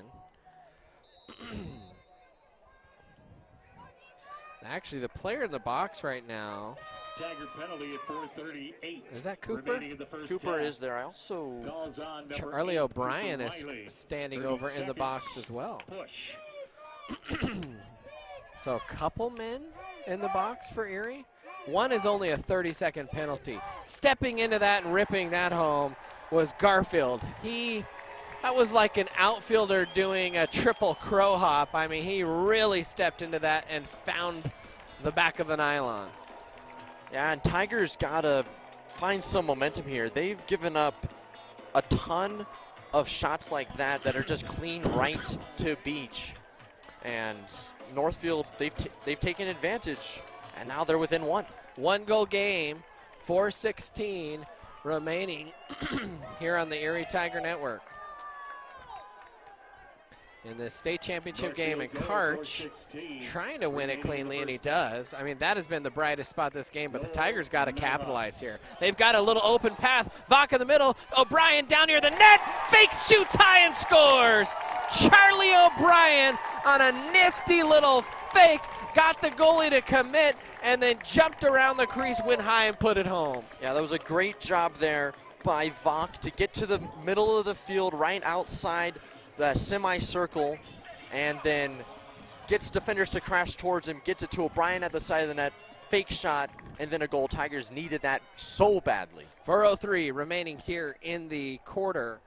Actually, the player in the box right now. Tiger penalty at 4:38. Is that Cooper? Cooper is there. I also. Charlie O'Brien is standing over in the box as well. Push. So a couple men in the box for Erie. One is only a 30-second penalty. Stepping into that and ripping that home was Garfield. That was like an outfielder doing a triple crow hop. I mean, he really stepped into that and found the back of the nylon. Yeah, and Tigers got to find some momentum here. They've given up a ton of shots like that are just clean right to beach. And Northfield, they've taken advantage, and now they're within one. One-goal game, 4:16 remaining here on the Erie Tiger Network. In the state championship game, and Karch trying to win it cleanly, and he does. I mean, that has been the brightest spot this game, but the Tigers got to capitalize here. They've got a little open path. Vach in the middle. O'Brien down near the net. Fake shoots high and scores. Charlie O'Brien on a nifty little fake. Got the goalie to commit, and then jumped around the crease, went high, and put it home. Yeah, that was a great job there by Vach to get to the middle of the field, right outside the semicircle, and then gets defenders to crash towards him, gets it to O'Brien at the side of the net, fake shot, and then a goal. Tigers needed that so badly. 4:03 remaining here in the quarter.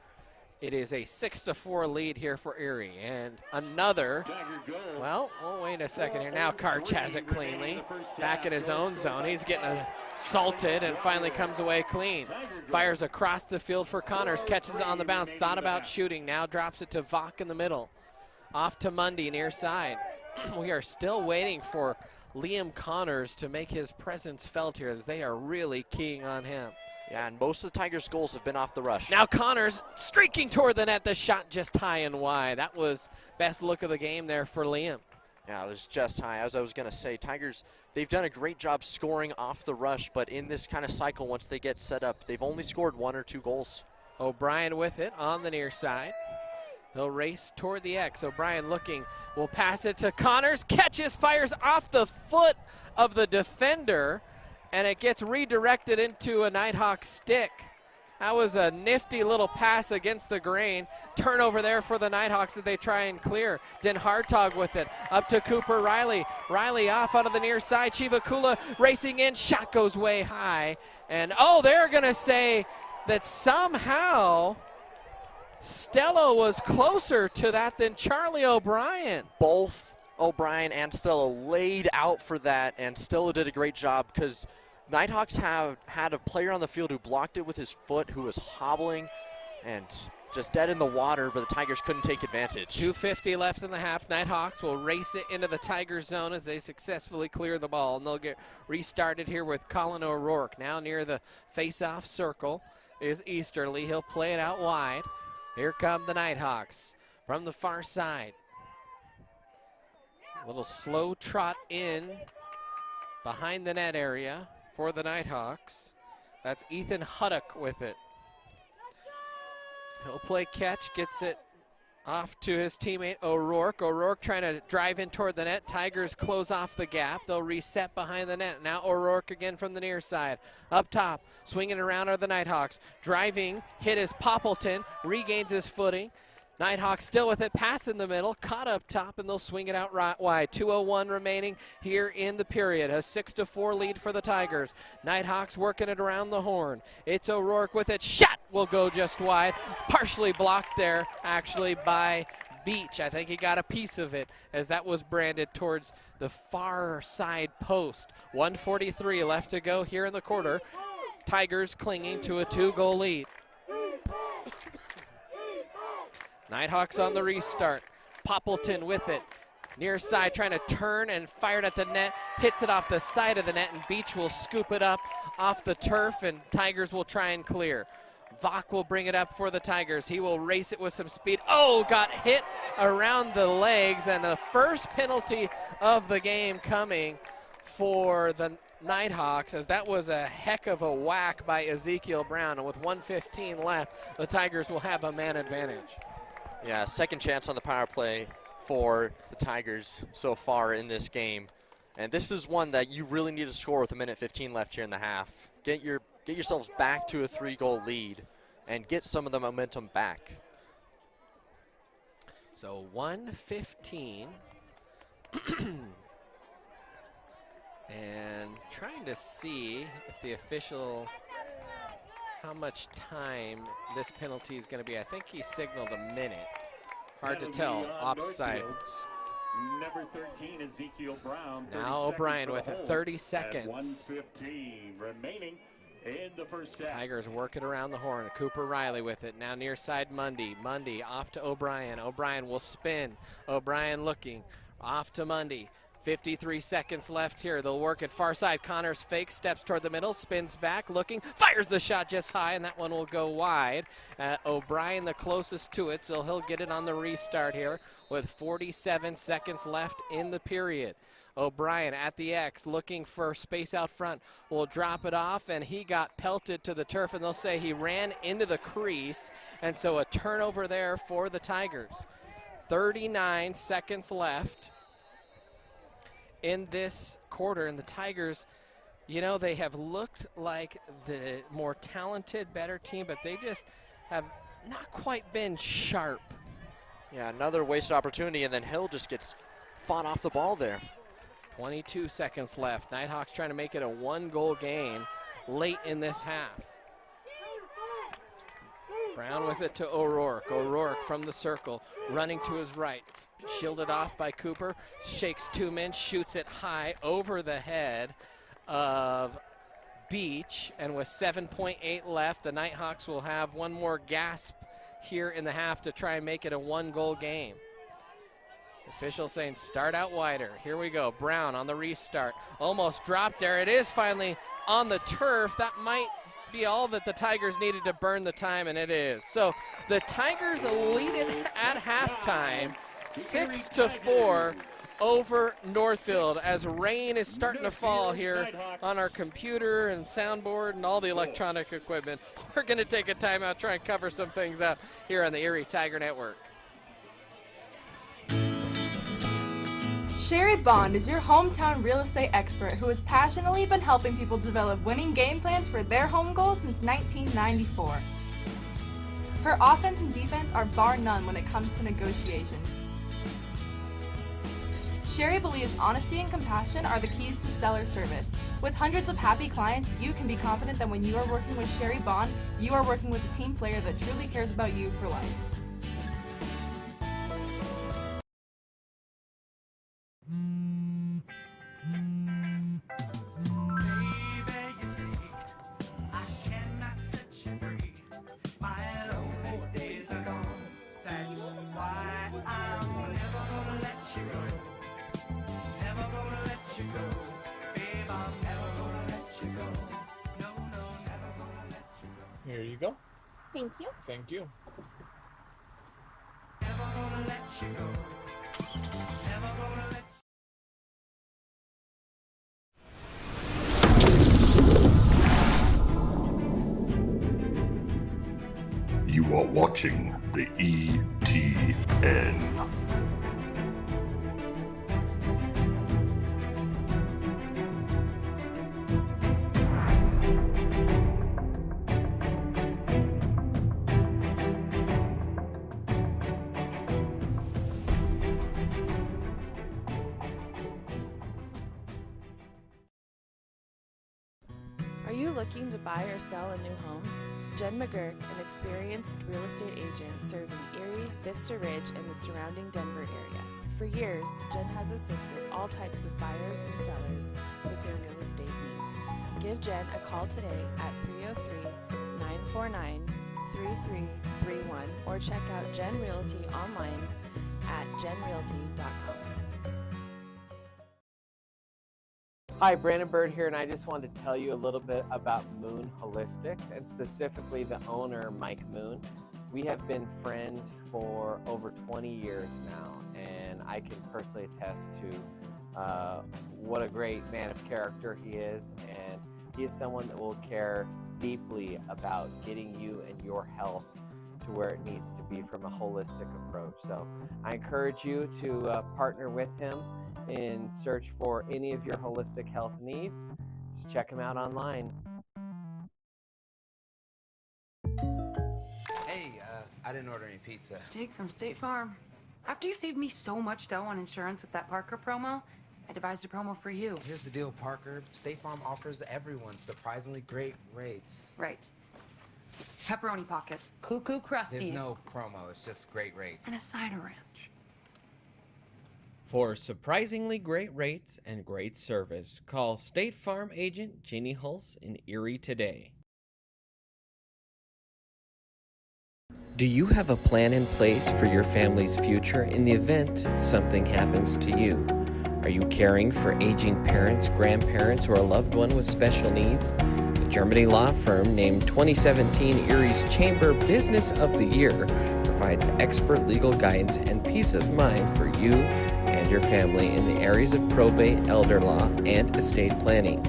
It is a 6-4 lead here for Erie. And another, well, wait a second here. Now Karch has it cleanly. Back in his own zone. He's getting assaulted and finally comes away clean. Fires across the field for Connors. Catches it on the bounce. Thought about shooting. Now drops it to Vach in the middle. Off to Mundy near side. We are still waiting for Liam Connors to make his presence felt here, as they are really keying on him. Yeah, and most of the Tigers' goals have been off the rush. Now Connors streaking toward the net. The shot just high and wide. That was best look of the game there for Liam. Yeah, it was just high. As I was going to say, Tigers, they've done a great job scoring off the rush, but in this kind of cycle, once they get set up, they've only scored 1 or 2 goals. O'Brien with it on the near side. He'll race toward the X. O'Brien looking, will pass it to Connors. Catches, fires off the foot of the defender, and it gets redirected into a Nighthawk stick. That was a nifty little pass against the grain. Turnover there for the Nighthawks as they try and clear. Den Hartog with it. Up to Cooper Riley. Riley off out of the near side. Chivakula racing in. Shot goes way high. And, they're going to say that somehow Stella was closer to that than Charlie O'Brien. Both O'Brien and Stella laid out for that, and Stella did a great job because Nighthawks have had a player on the field who blocked it with his foot, who was hobbling and just dead in the water, but the Tigers couldn't take advantage. 2:50 left in the half. Nighthawks will race it into the Tigers zone as they successfully clear the ball, and they'll get restarted here with Colin O'Rourke. Now near the face-off circle is Easterly. He'll play it out wide. Here come the Nighthawks from the far side. A little slow trot in behind the net area for the Nighthawks. That's Ethan Huddock with it. He'll play catch, gets it off to his teammate O'Rourke. O'Rourke trying to drive in toward the net. Tigers close off the gap. They'll reset behind the net. Now O'Rourke again from the near side. Up top, swinging around are the Nighthawks. Driving, hit is Poppleton, regains his footing. Nighthawks still with it, pass in the middle, caught up top, and they'll swing it out right wide. 2:01 remaining here in the period. A 6-4 lead for the Tigers. Nighthawks working it around the horn. It's O'Rourke with it. Shot will go just wide. Partially blocked there, actually, by Beach. I think he got a piece of it as that was branded towards the far side post. 1:43 left to go here in the quarter. Tigers clinging to a 2-goal lead. Nighthawks on the restart. Poppleton with it. Near side trying to turn and fired at the net. Hits it off the side of the net, and Beach will scoop it up off the turf, and Tigers will try and clear. Vach will bring it up for the Tigers. He will race it with some speed. Got hit around the legs, and the first penalty of the game coming for the Nighthawks, as that was a heck of a whack by Ezekiel Brown. And with 1:15 left, the Tigers will have a man advantage. Yeah, second chance on the power play for the Tigers so far in this game. And this is one that you really need to score with 1:15 left here in the half. Get yourselves back to a 3-goal lead and get some of the momentum back. So 1:15. And trying to see if the official, how much time this penalty is going to be. I think he signaled a minute. Hard to tell. Offside. Number 13, Ezekiel Brown. Now O'Brien with it. 30 seconds. 1:15 remaining in the first half. Tigers work it around the horn. Cooper Riley with it. Now near side Mundy. Mundy off to O'Brien. O'Brien will spin. O'Brien looking. Off to Mundy. 53 seconds left here. They'll work it far side. Connors fake, steps toward the middle, spins back, looking, fires the shot just high, and that one will go wide. O'Brien the closest to it, so he'll get it on the restart here with 47 seconds left in the period. O'Brien at the X, looking for space out front, will drop it off, and he got pelted to the turf, and they'll say he ran into the crease, and so a turnover there for the Tigers. 39 seconds left in this quarter, and the Tigers, you know, they have looked like the more talented, better team, but they just have not quite been sharp. Yeah, another wasted opportunity, and then Hill just gets fought off the ball there. 22 seconds left. Nighthawks trying to make it a 1-goal game late in this half. Brown with it to O'Rourke. O'Rourke from the circle, running to his right. Shielded off by Cooper, shakes 2 men, shoots it high over the head of Beach, and with 7.8 left, the Nighthawks will have one more gasp here in the half to try and make it a 1-goal game. Official saying start out wider. Here we go. Brown on the restart. Almost dropped there. It is finally on the turf. That might be all that the Tigers needed to burn the time, and it is. So the Tigers lead it at halftime, 6-4 over Northfield, as rain is starting to fall here on our computer and soundboard and all the electronic equipment. We're going to take a timeout, try and cover some things up here on the Erie Tiger Network. Sherry Bond is your hometown real estate expert who has passionately been helping people develop winning game plans for their home goals since 1994. Her offense and defense are bar none when it comes to negotiation. Sherry believes honesty and compassion are the keys to seller service. With hundreds of happy clients, you can be confident that when you are working with Sherry Bond, you are working with a team player that truly cares about you for life. Here you go. Thank you. Thank you. You are watching the ETN. Are you looking to buy or sell a new home? Jen McGurk, an experienced real estate agent serving Erie, Vista Ridge, and the surrounding Denver area. For years, Jen has assisted all types of buyers and sellers with their real estate needs. Give Jen a call today at 303-949-3331 or check out Jen Realty online at jenrealty.com. Hi, Brandon Bird here, and I just wanted to tell you a little bit about Moon Holistics, and specifically the owner, Mike Moon. We have been friends for over 20 years now, and I can personally attest to what a great man of character he is, and he is someone that will care deeply about getting you and your health to where it needs to be from a holistic approach. So I encourage you to partner with him in search for any of your holistic health needs. Just check him out online. Hey, I didn't order any pizza. Jake from State Farm. After you saved me so much dough on insurance with that Parker promo, I devised a promo for you. Here's the deal, Parker. State Farm offers everyone surprisingly great rates. Right. Pepperoni pockets. Cuckoo Crusties. There's no promo, it's just great rates. And a cider ranch. For surprisingly great rates and great service, call State Farm agent Jeannie Hulse in Erie today. Do you have a plan in place for your family's future in the event something happens to you? Are you caring for aging parents, grandparents, or a loved one with special needs? The Germany law firm named 2017 Erie's Chamber Business of the Year provides expert legal guidance and peace of mind for you and your family in the areas of probate, elder law, and estate planning.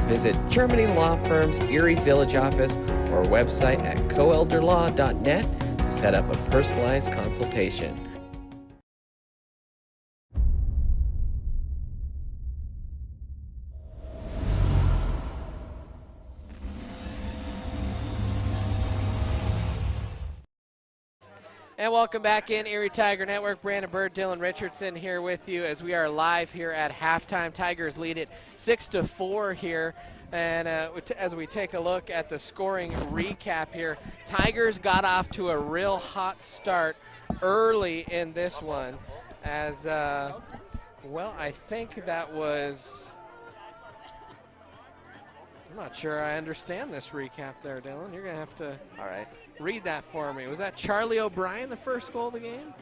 Visit Germany Law Firm's Erie Village office or website at coelderlaw.net to set up a personalized consultation. And welcome back in Erie Tiger Network. Brandon Bird, Dylan Richardson here with you as we are live here at halftime. Tigers lead it 6-4 here. And as we take a look at the scoring recap here, Tigers got off to a real hot start early in this one. As, well, I think that was... I'm not sure I understand this recap there, Dylan. You're going to have to read that for me. Was that Charlie O'Brien, the first goal of the game?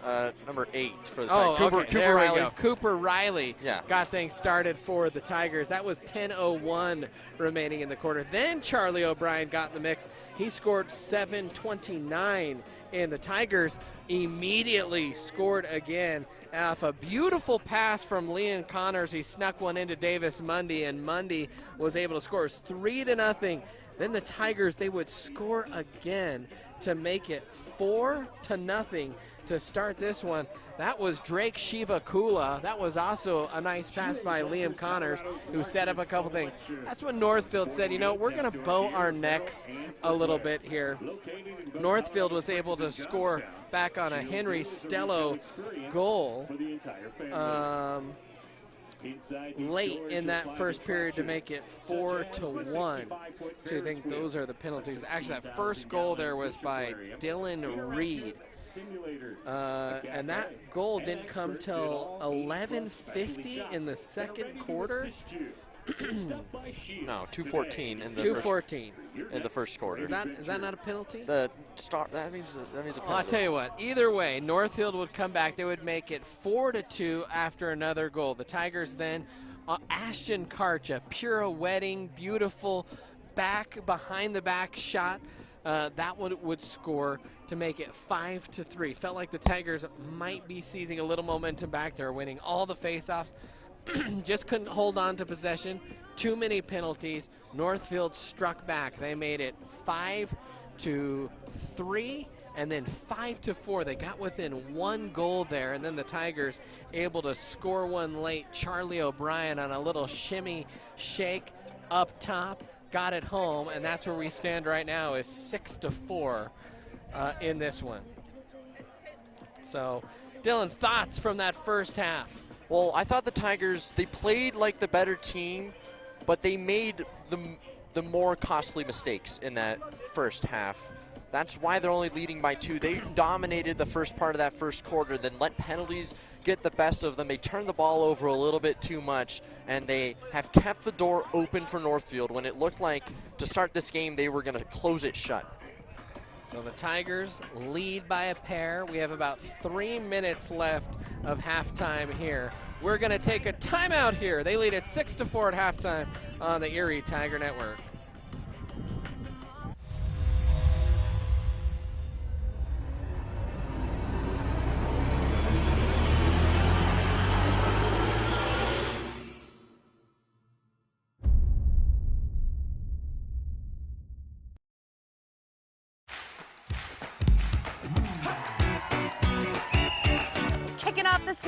Number 8 for the Tigers. Tigers. Cooper Riley. Go. Cooper Riley Yeah. got things started for the Tigers. That was 10:01 remaining in the quarter. Then Charlie O'Brien got in the mix. He scored 7:29, and the Tigers immediately scored again off a beautiful pass from Leon Connors. He snuck one into Davis Mundy, and Mundy was able to score. It was 3-0. Then the Tigers, they would score again to make it 4-0 to start this one. That was Drake Shivakula. That was also a nice pass by Liam Connors, who set up a couple things. That's when Northfield said, you know, we're going to bow our necks a little bit here. Northfield was able to score back on a Henry Stello goal late in that first period to make it 4-1. So I think those are the penalties. Actually, that first goal there was by Dylan Reed. And that goal didn't come till 11:50 in the second quarter. No, 2:14 in the 2:14 in the first quarter. Is that not a penalty? The start that means a penalty. Well, I'll tell you what. Either way, Northfield would come back. They would make it 4-2 after another goal. The Tigers then, Ashton Karch, a pure wedding, beautiful back behind the back shot. That one would score to make it 5-3. Felt like the Tigers might be seizing a little momentum back. They're winning all the faceoffs. Just couldn't hold on to possession. Too many penalties. Northfield struck back. They made it 5-3 and then 5-4. They got within one goal there, and then the Tigers able to score one late. Charlie O'Brien on a little shimmy shake up top, got it home, and that's where we stand right now, is 6-4 in this one. So, Dylan, thoughts from that first half? Well, I thought the Tigers, they played like the better team, but they made the more costly mistakes in that first half. That's why they're only leading by 2. They dominated the first part of that first quarter, then let penalties get the best of them. They turned the ball over a little bit too much, and they have kept the door open for Northfield when it looked like to start this game they were going to close it shut. So the Tigers lead by a pair. We have about 3 minutes left of halftime here. We're going to take a timeout here. They lead at 6-4 at halftime on the Erie Tiger Network.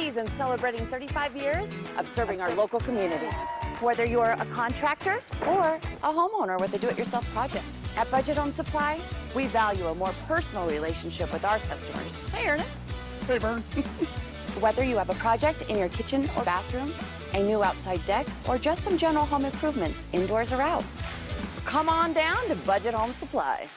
season celebrating 35 years of serving our local community. Whether you're a contractor or a homeowner with a do-it-yourself project. At Budget Home Supply, we value a more personal relationship with our customers. Hey, Ernest. Hey, Vern. Whether you have a project in your kitchen or bathroom, a new outside deck, or just some general home improvements, indoors or out, come on down to Budget Home Supply.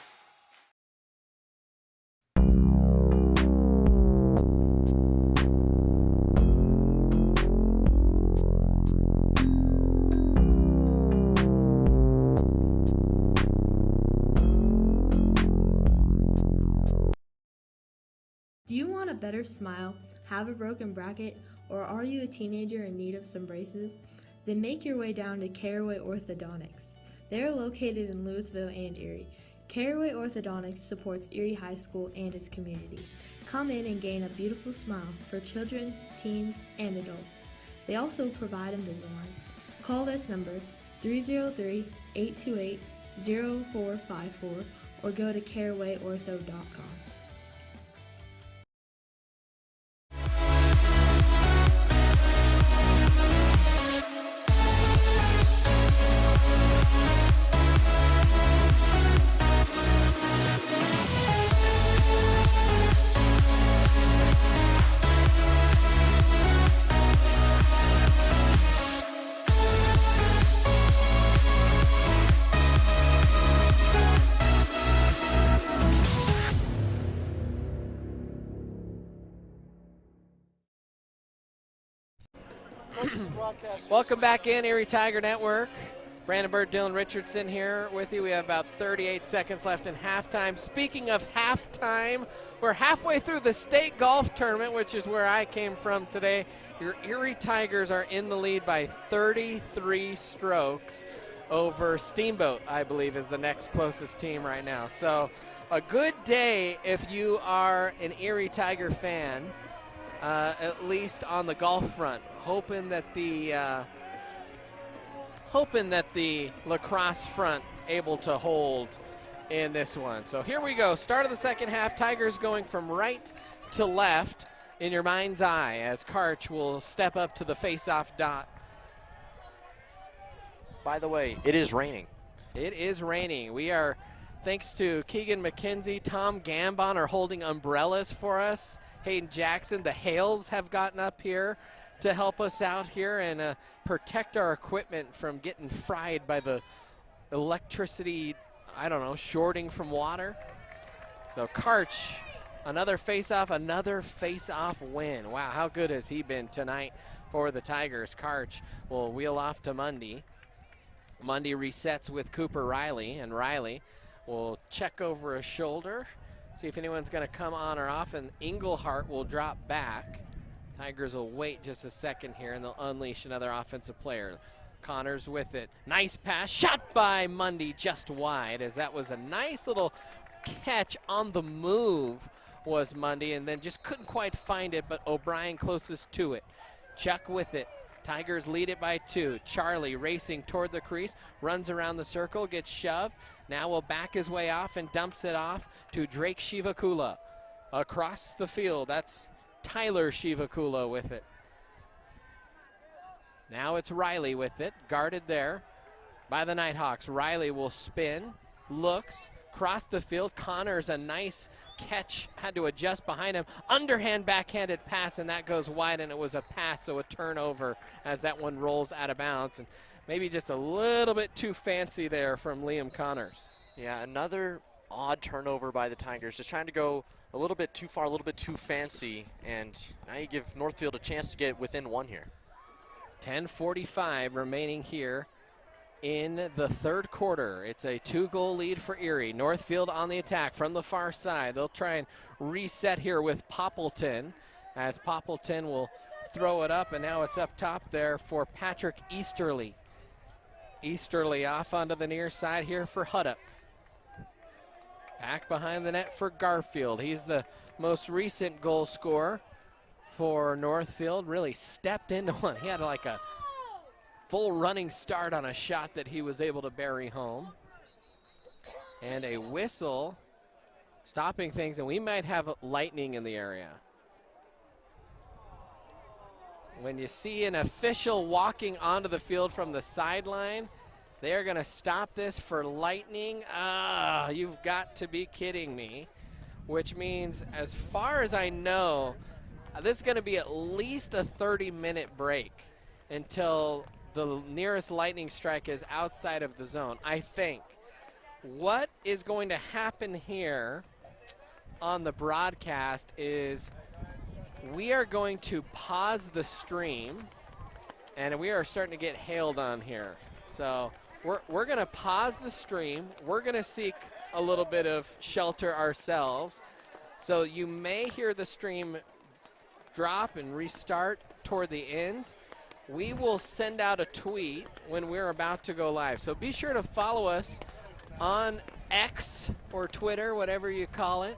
Do you want a better smile, have a broken bracket, or are you a teenager in need of some braces? Then make your way down to Caraway Orthodontics. They are located in Louisville and Erie. Caraway Orthodontics supports Erie High School and its community. Come in and gain a beautiful smile for children, teens, and adults. They also provide Invisalign. Call this number 303-828-0454 or go to carawayortho.com. Welcome back in, Erie Tiger Network. Brandon Bird, Dylan Richardson here with you. We have about 38 seconds left in halftime. Speaking of halftime, we're halfway through the state golf tournament, which is where I came from today. Your Erie Tigers are in the lead by 33 strokes over Steamboat, I believe, is the next closest team right now. So a good day if you are an Erie Tiger fan, at least on the golf front. Hoping that the lacrosse front able to hold in this one. So here we go. Start of the second half. Tigers going from right to left in your mind's eye as Karch will step up to the face-off dot. By the way, it is raining. It is raining. We are, thanks to Keegan McKenzie, Tom Gambon are holding umbrellas for us. Hayden Jackson, the Hales have gotten up here to help us out here and protect our equipment from getting fried by the electricity, I don't know, shorting from water. So Karch, another face-off win. Wow, how good has he been tonight for the Tigers? Karch will wheel off to Mundy. Mundy resets with Cooper Riley, and Riley will check over his shoulder, see if anyone's going to come on or off, and Englehart will drop back. Tigers will wait just a second here, and they'll unleash another offensive player. Connors with it. Nice pass. Shot by Mundy just wide, as that was a nice little catch on the move was Mundy, and then just couldn't quite find it, but O'Brien closest to it. Chuck with it. Tigers lead it by 2. Charlie racing toward the crease, runs around the circle, gets shoved. Now will back his way off and dumps it off to Drake Shivakula. Across the field, that's Tyler Shivakula with it. Now it's Riley with it, guarded there by the Nighthawks. Riley will spin, looks, cross the field. Connors, a nice catch, had to adjust behind him. Underhand backhanded pass, and that goes wide, and it was a pass, so a turnover as that one rolls out of bounds. And maybe just a little bit too fancy there from Liam Connors. Yeah, another odd turnover by the Tigers, just trying to go a little bit too far, a little bit too fancy, and now you give Northfield a chance to get within 1 here. 10:45 remaining here in the third quarter. It's a 2-goal lead for Erie. Northfield on the attack from the far side. They'll try and reset here with Poppleton, as Poppleton will throw it up, and now it's up top there for Patrick Easterly. Easterly off onto the near side here for Huddock. Back behind the net for Garfield. He's the most recent goal scorer for Northfield. Really stepped into one. He had like a full running start on a shot that he was able to bury home. And a whistle stopping things, and we might have lightning in the area. when you see an official walking onto the field from the sideline, they are going to stop this for lightning. You've got to be kidding me. Which means, as far as I know, this is going to be at least a 30-minute break until the nearest lightning strike is outside of the zone, I think. What is going to happen here on the broadcast is we are going to pause the stream, and we are starting to get hailed on here. So we're going to pause the stream. We're going to seek a little bit of shelter ourselves. So you may hear the stream drop and restart toward the end. We will send out a tweet when we're about to go live. So be sure to follow us on X or Twitter, whatever you call it,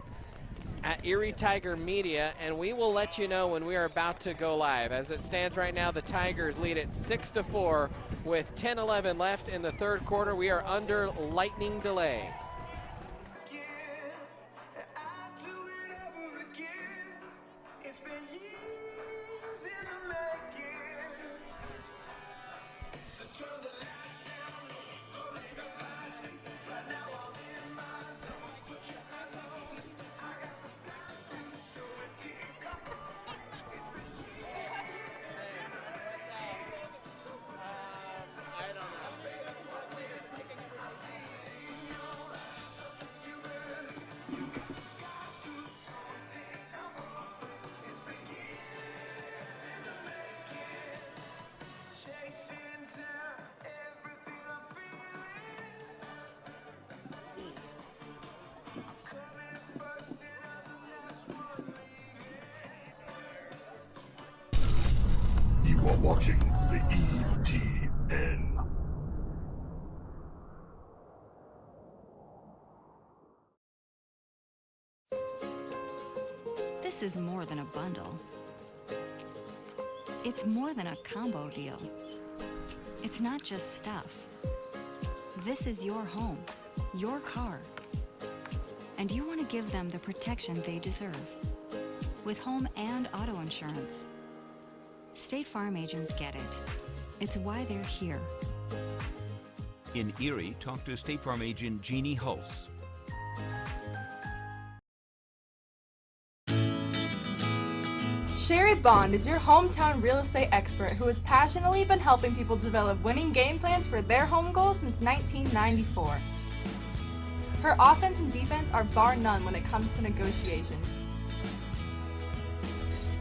at Erie Tiger Media, and we will let you know when we are about to go live. As it stands right now, the Tigers lead it 6-4 with 10-11 left in the third quarter. We are under lightning delay. You are watching the ETN. This is more than a bundle. It's more than a combo deal. It's not just stuff. This is your home, your car. And you want to give them the protection they deserve. With home and auto insurance. State Farm agents get it. It's why they're here. In Erie, talk to State Farm agent Jeannie Hulse. Sherry Bond is your hometown real estate expert who has passionately been helping people develop winning game plans for their home goals since 1994. Her offense and defense are bar none when it comes to negotiations.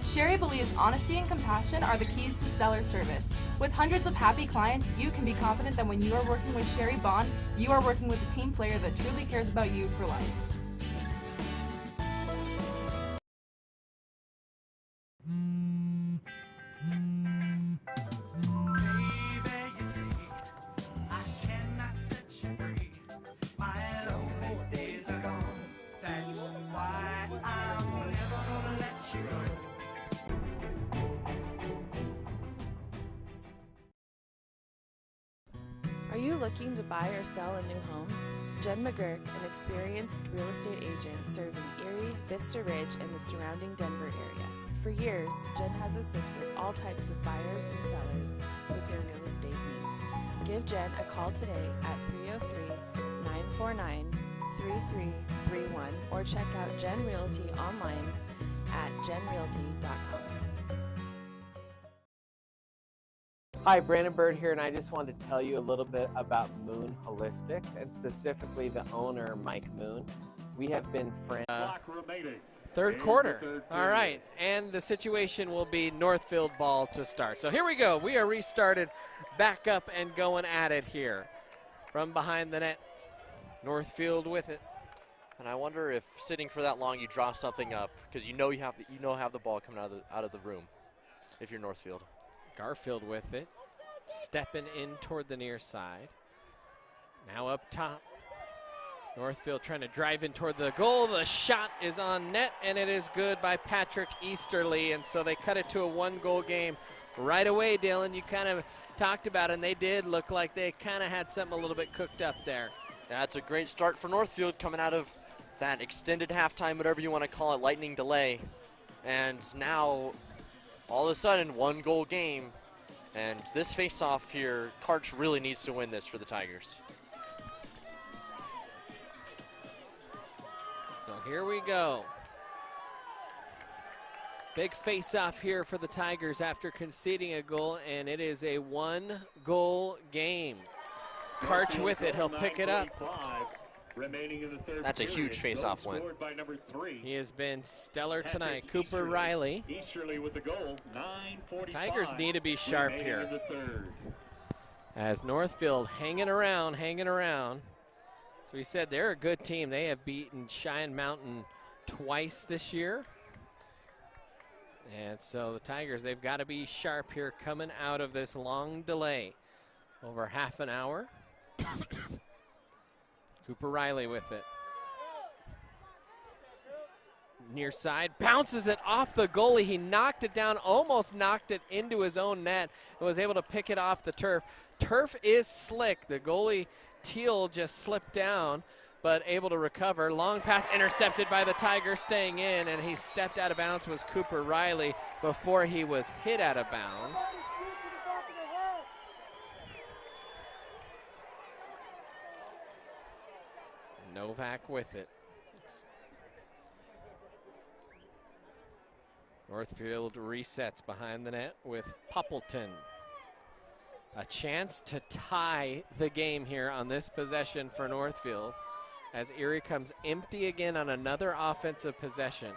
Sherry believes honesty and compassion are the keys to seller service. With hundreds of happy clients, you can be confident that when you are working with Sherry Bond, you are working with a team player that truly cares about you for life. Are you looking to buy or sell a new home? Jen McGurk, an experienced real estate agent serving Erie, Vista Ridge, and the surrounding Denver area. For years, Jen has assisted all types of buyers and sellers with their real estate needs. Give Jen a call today at 303-949-3331 or check out Jen Realty online at jenrealty.com. Hi, Brandon Bird here, and I just wanted to tell you a little bit about Moon Holistics, and specifically the owner, Mike Moon. We have been friends. Third quarter. All right, and the situation will be Northfield ball to start. So here we go. We are restarted, back up and going at it here. From behind the net, Northfield with it. And I wonder if sitting for that long you draw something up because you have the ball coming out of the room if you're Northfield. Garfield with it, stepping in toward the near side. Now up top. Northfield trying to drive in toward the goal. The shot is on net, and it is good by Patrick Easterly. And so they cut it to a one-goal game right away, Dylan. You kind of talked about it, and they did look like they kind of had something a little bit cooked up there. That's a great start for Northfield coming out of that extended halftime, whatever you want to call it, lightning delay. And now all of a sudden, 1-goal game. And this face-off here, Karch really needs to win this for the Tigers. So here we go. Big face-off here for the Tigers after conceding a goal, and it is a 1-goal game. Karch with it, he'll pick it up. Remaining in the third That's a huge face-off win. By number 3. He has been stellar tonight. Cooper Riley. Easterly with the goal. 9:45. Tigers need to be sharp remaining here. in the third. As Northfield hanging around. So we said they're a good team. They have beaten Cheyenne Mountain twice this year. And so the Tigers, they've got to be sharp here coming out of this long delay. Over half an hour. Cooper Riley with it. Near side, bounces it off the goalie. He knocked it down, almost knocked it into his own net, and was able to pick it off the turf. Turf is slick. The goalie, Teal, just slipped down, but able to recover. Long pass intercepted by the Tigers, staying in, and he stepped out of bounds was Cooper Riley before he was hit out of bounds. Novak with it. Northfield resets behind the net with Poppleton. A chance to tie the game here on this possession for Northfield as Erie comes empty again on another offensive possession.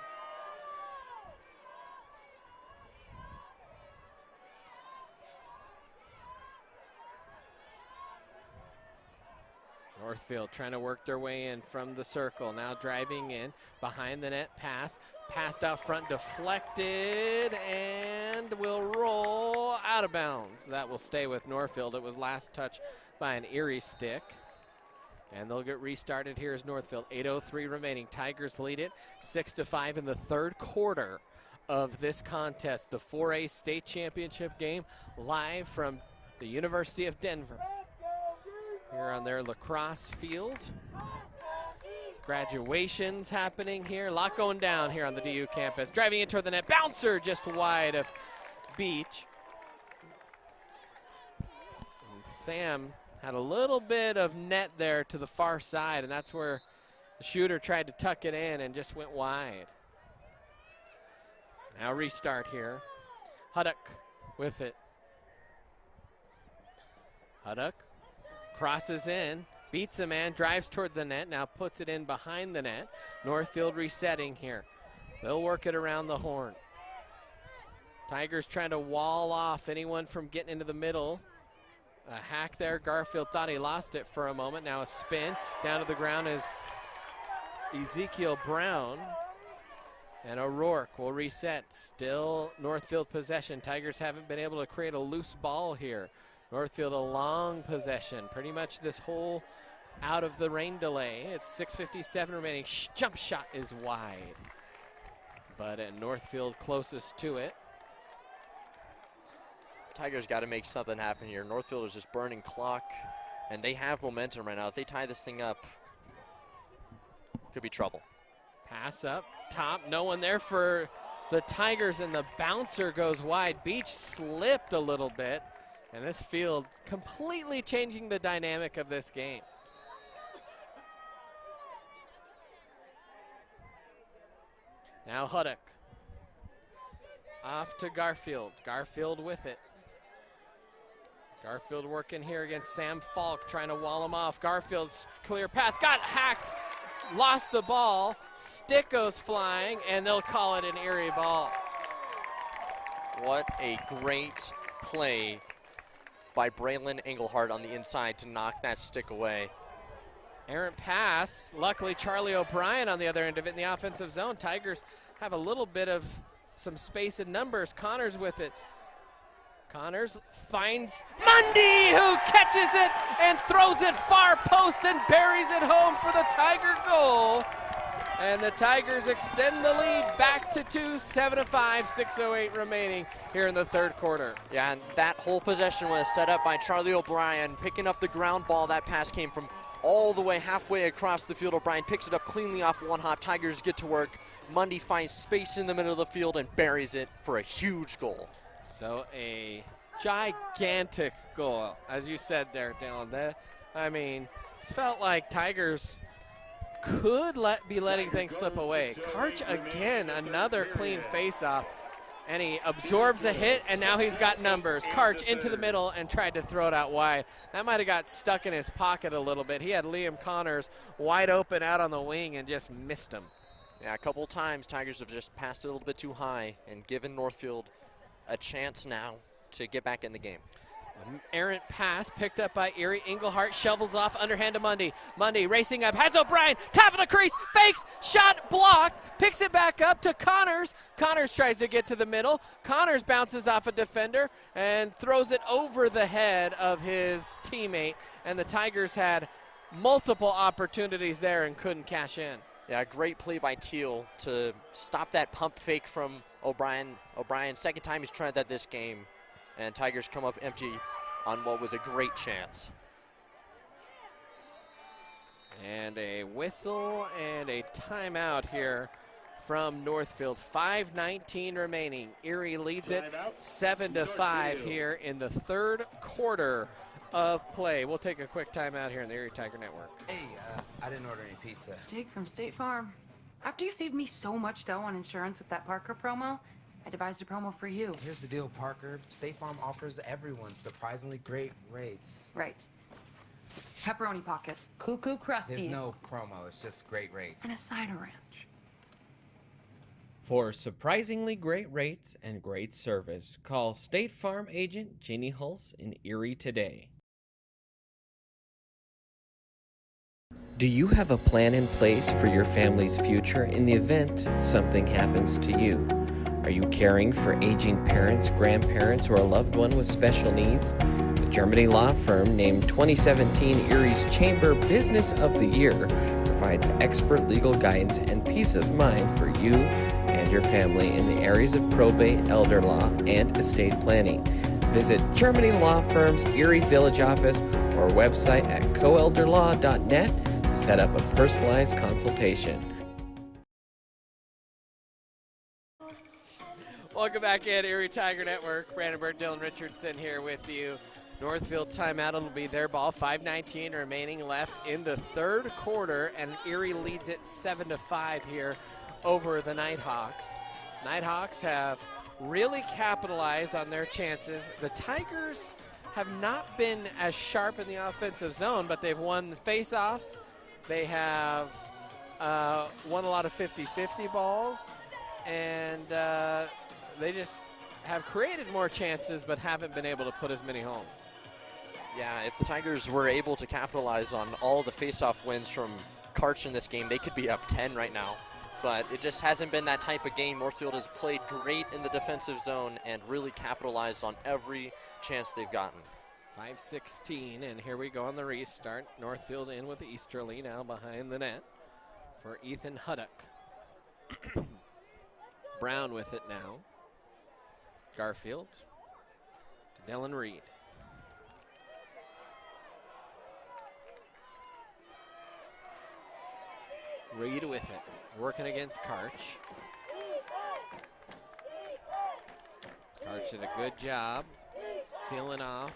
Northfield trying to work their way in from the circle. Now driving in behind the net pass. Passed out front, deflected, and will roll out of bounds. That will stay with Northfield. It was last touch by an Erie stick. And they'll get restarted here as Northfield. 8:03 remaining. Tigers lead it 6-5 in the third quarter of this contest. The 4A state championship game live from the University of Denver. Here on their lacrosse field. Graduations happening here. A lot going down here on the DU campus. Driving in toward the net. Bouncer just wide of Beach. And Sam had a little bit of net there to the far side, and that's where the shooter tried to tuck it in and just went wide. Now restart here. Huddock with it. Huddock crosses in, beats a man, drives toward the net, now puts it in behind the net. Northfield resetting here. They'll work it around the horn. Tigers trying to wall off anyone from getting into the middle. A hack there. Garfield thought he lost it for a moment. Now a spin. Down to the ground is Ezekiel Brown. And O'Rourke will reset. Still Northfield possession. Tigers haven't been able to create a loose ball here. Northfield a long possession. Pretty much this whole out of the rain delay. It's 6:57 remaining. Jump shot is wide. But at Northfield closest to it. Tigers got to make something happen here. Northfield is just burning clock, and they have momentum right now. If they tie this thing up, could be trouble. Pass up top. No one there for the Tigers, and the bouncer goes wide. Beach slipped a little bit. And this field completely changing the dynamic of this game. Now Huddock. Off to Garfield. Garfield with it. Garfield working here against Sam Falk, trying to wall him off. Garfield's clear path. Got hacked. Lost the ball. Stick goes flying, and they'll call it an Erie ball. What a great play by Braylon Engelhardt on the inside to knock that stick away. Errant pass. Luckily, Charlie O'Brien on the other end of it in the offensive zone. Tigers have a little bit of some space and numbers. Connors with it. Connors finds Mundy, who catches it and throws it far post and buries it home for the Tiger goal. And the Tigers extend the lead back to 2, 7-5, 6:08 remaining here in the third quarter. Yeah, and that whole possession was set up by Charlie O'Brien, picking up the ground ball. That pass came from all the way halfway across the field. O'Brien picks it up cleanly off one hop. Tigers get to work. Mundy finds space in the middle of the field and buries it for a huge goal. So a gigantic goal, as you said there, Dylan. I mean, it felt like Tigers could be letting things slip away. Karch again, another clean face-off, and he absorbs a hit, and now he's got numbers. Karch into the middle and tried to throw it out wide. That might have got stuck in his pocket a little bit. He had Liam Connors wide open out on the wing and just missed him. Yeah, a couple times Tigers have just passed it a little bit too high and given Northfield a chance now to get back in the game. Errant pass picked up by Erie. Englehart shovels off underhand to Mundy. Mundy racing up, has O'Brien, top of the crease, fakes, shot, blocked, picks it back up to Connors. Connors tries to get to the middle. Connors bounces off a defender and throws it over the head of his teammate. And the Tigers had multiple opportunities there and couldn't cash in. Yeah, great play by Teal to stop that pump fake from O'Brien. O'Brien, second time he's tried that this game. And Tigers come up empty on what was a great chance. And a whistle and a timeout here from Northfield. 5:19 remaining. Erie leads it 7-5 here in the third quarter of play. We'll take a quick timeout here in the Erie Tiger Network. Hey, I didn't order any pizza. Jake from State Farm. After you saved me so much dough on insurance with that Parker promo, I devised a promo for you. Here's the deal, Parker. State Farm offers everyone surprisingly great rates. Right. Pepperoni pockets. Cuckoo Crusties. There's no promo, it's just great rates. And a cider ranch. For surprisingly great rates and great service, call State Farm agent Jeannie Hulse in Erie today. Do you have a plan in place for your family's future in the event something happens to you? Are you caring for aging parents, grandparents, or a loved one with special needs? The Germany law firm named 2017 Erie's Chamber Business of the Year provides expert legal guidance and peace of mind for you and your family in the areas of probate, elder law, and estate planning. Visit Germany Law Firm's Erie Village office or website at coelderlaw.net to set up a personalized consultation. Welcome back in Erie Tiger Network. Brandon Burke, Dylan Richardson here with you. Northfield timeout. It'll be their ball. 5:19 remaining left in the third quarter, and Erie leads it 7-5 here over the Nighthawks. Nighthawks have really capitalized on their chances. The Tigers have not been as sharp in the offensive zone, but they've won face-offs. They have won a lot of 50-50 balls, and they just have created more chances but haven't been able to put as many home. Yeah, if the Tigers were able to capitalize on all the face-off wins from Karch in this game, they could be up 10 right now. But it just hasn't been that type of game. Northfield has played great in the defensive zone and really capitalized on every chance they've gotten. 5:16, and here we go on the restart. Northfield in with Easterly now behind the net for Ethan Huddock. Brown with it now. Garfield to Dylan Reed. Reed with it, working against Karch. Karch did a good job sealing off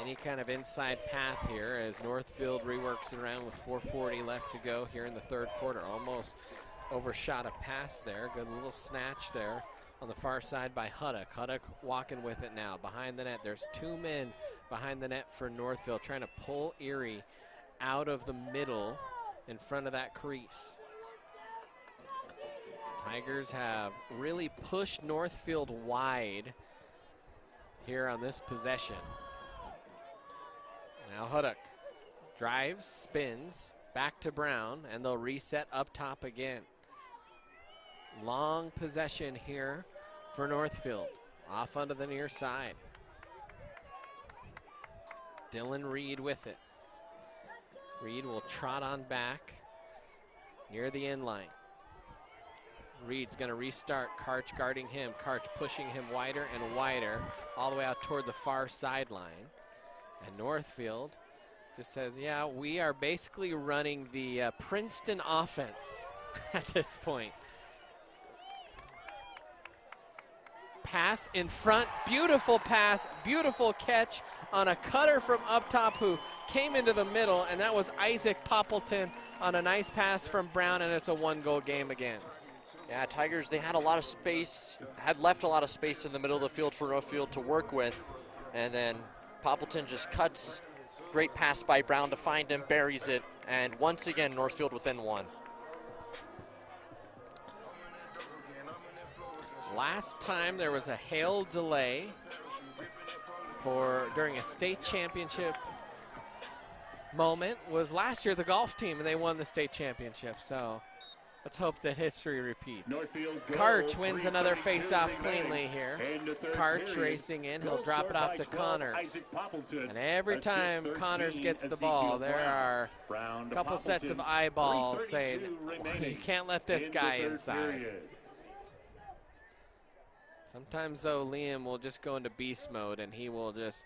any kind of inside path here as Northfield reworks it around with 4:40 left to go here in the third quarter. Almost overshot a pass there. Good little snatch there on the far side by Huddock. Huddock walking with it now behind the net. There's two men behind the net for Northfield trying to pull Erie out of the middle in front of that crease. Tigers have really pushed Northfield wide here on this possession. Now Huddock drives, spins, back to Brown, and they'll reset up top again. Long possession here for Northfield. Off onto the near side. Dylan Reed with it. Reed will trot on back near the end line. Reed's going to restart. Karch guarding him. Karch pushing him wider and wider all the way out toward the far sideline. And Northfield Just says, yeah, we are basically running the Princeton offense at this point. Pass in front, beautiful pass, beautiful catch on a cutter from up top who came into the middle, and that was Isaac Poppleton on a nice pass from Brown, and it's a one-goal game again. Yeah, Tigers, they had a lot of space, had left a lot of space in the middle of the field for Northfield to work with, and then Poppleton just cuts. Great pass by Brown to find him, buries it, and once again, Northfield within one. Last time there was a hail delay during a state championship moment was last year the golf team, and they won the state championship. So let's hope that history repeats. Karch wins another face-off cleanly here. Karch racing in. He'll drop it off to Connors. And every time Connors gets the ball, there are a couple sets of eyeballs saying, you can't let this guy inside. Sometimes, though, Liam will just go into beast mode, and he will just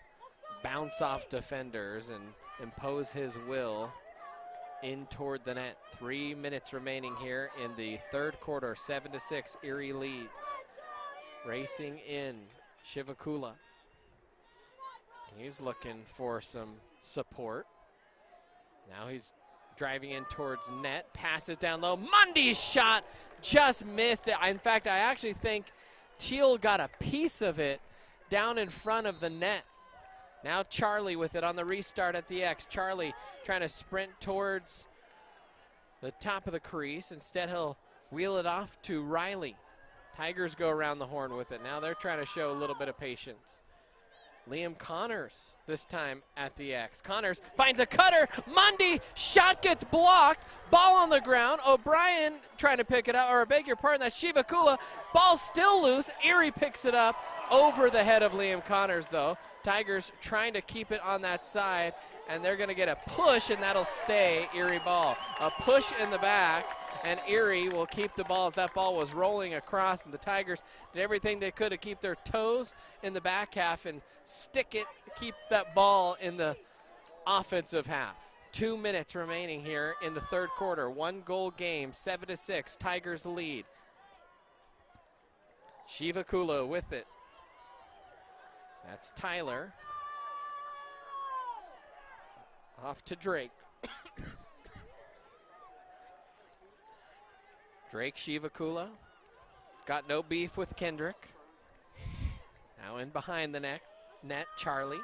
bounce off defenders and impose his will in toward the net. 3 minutes remaining here in the third quarter. 7-6, Erie leads. Racing in, Shivakula. He's looking for some support. Now he's driving in towards net, passes down low. Mundy's shot just missed it. In fact, I actually think Teal got a piece of it down in front of the net. Now Charlie with it on the restart at the X. Charlie trying to sprint towards the top of the crease. Instead, he'll wheel it off to Riley. Tigers go around the horn with it. Now they're trying to show a little bit of patience. Liam Connors this time at the X. Connors finds a cutter. Mundy, shot gets blocked. Ball on the ground. O'Brien trying to pick it up, or I beg your pardon, that's Shivakula. Ball still loose. Erie picks it up over the head of Liam Connors, though. Tigers trying to keep it on that side, and they're going to get a push, and that'll stay Erie ball. A push in the back, and Erie will keep the ball as that ball was rolling across, and the Tigers did everything they could to keep their toes in the back half and stick it, keep that ball in the offensive half. 2 minutes remaining here in the third quarter. 1-goal game, 7-6, Tigers lead. Shivakula with it. That's Tyler. Off to Drake. Drake Shivakula. Got no beef with Kendrick. Now in behind the net, Charlie.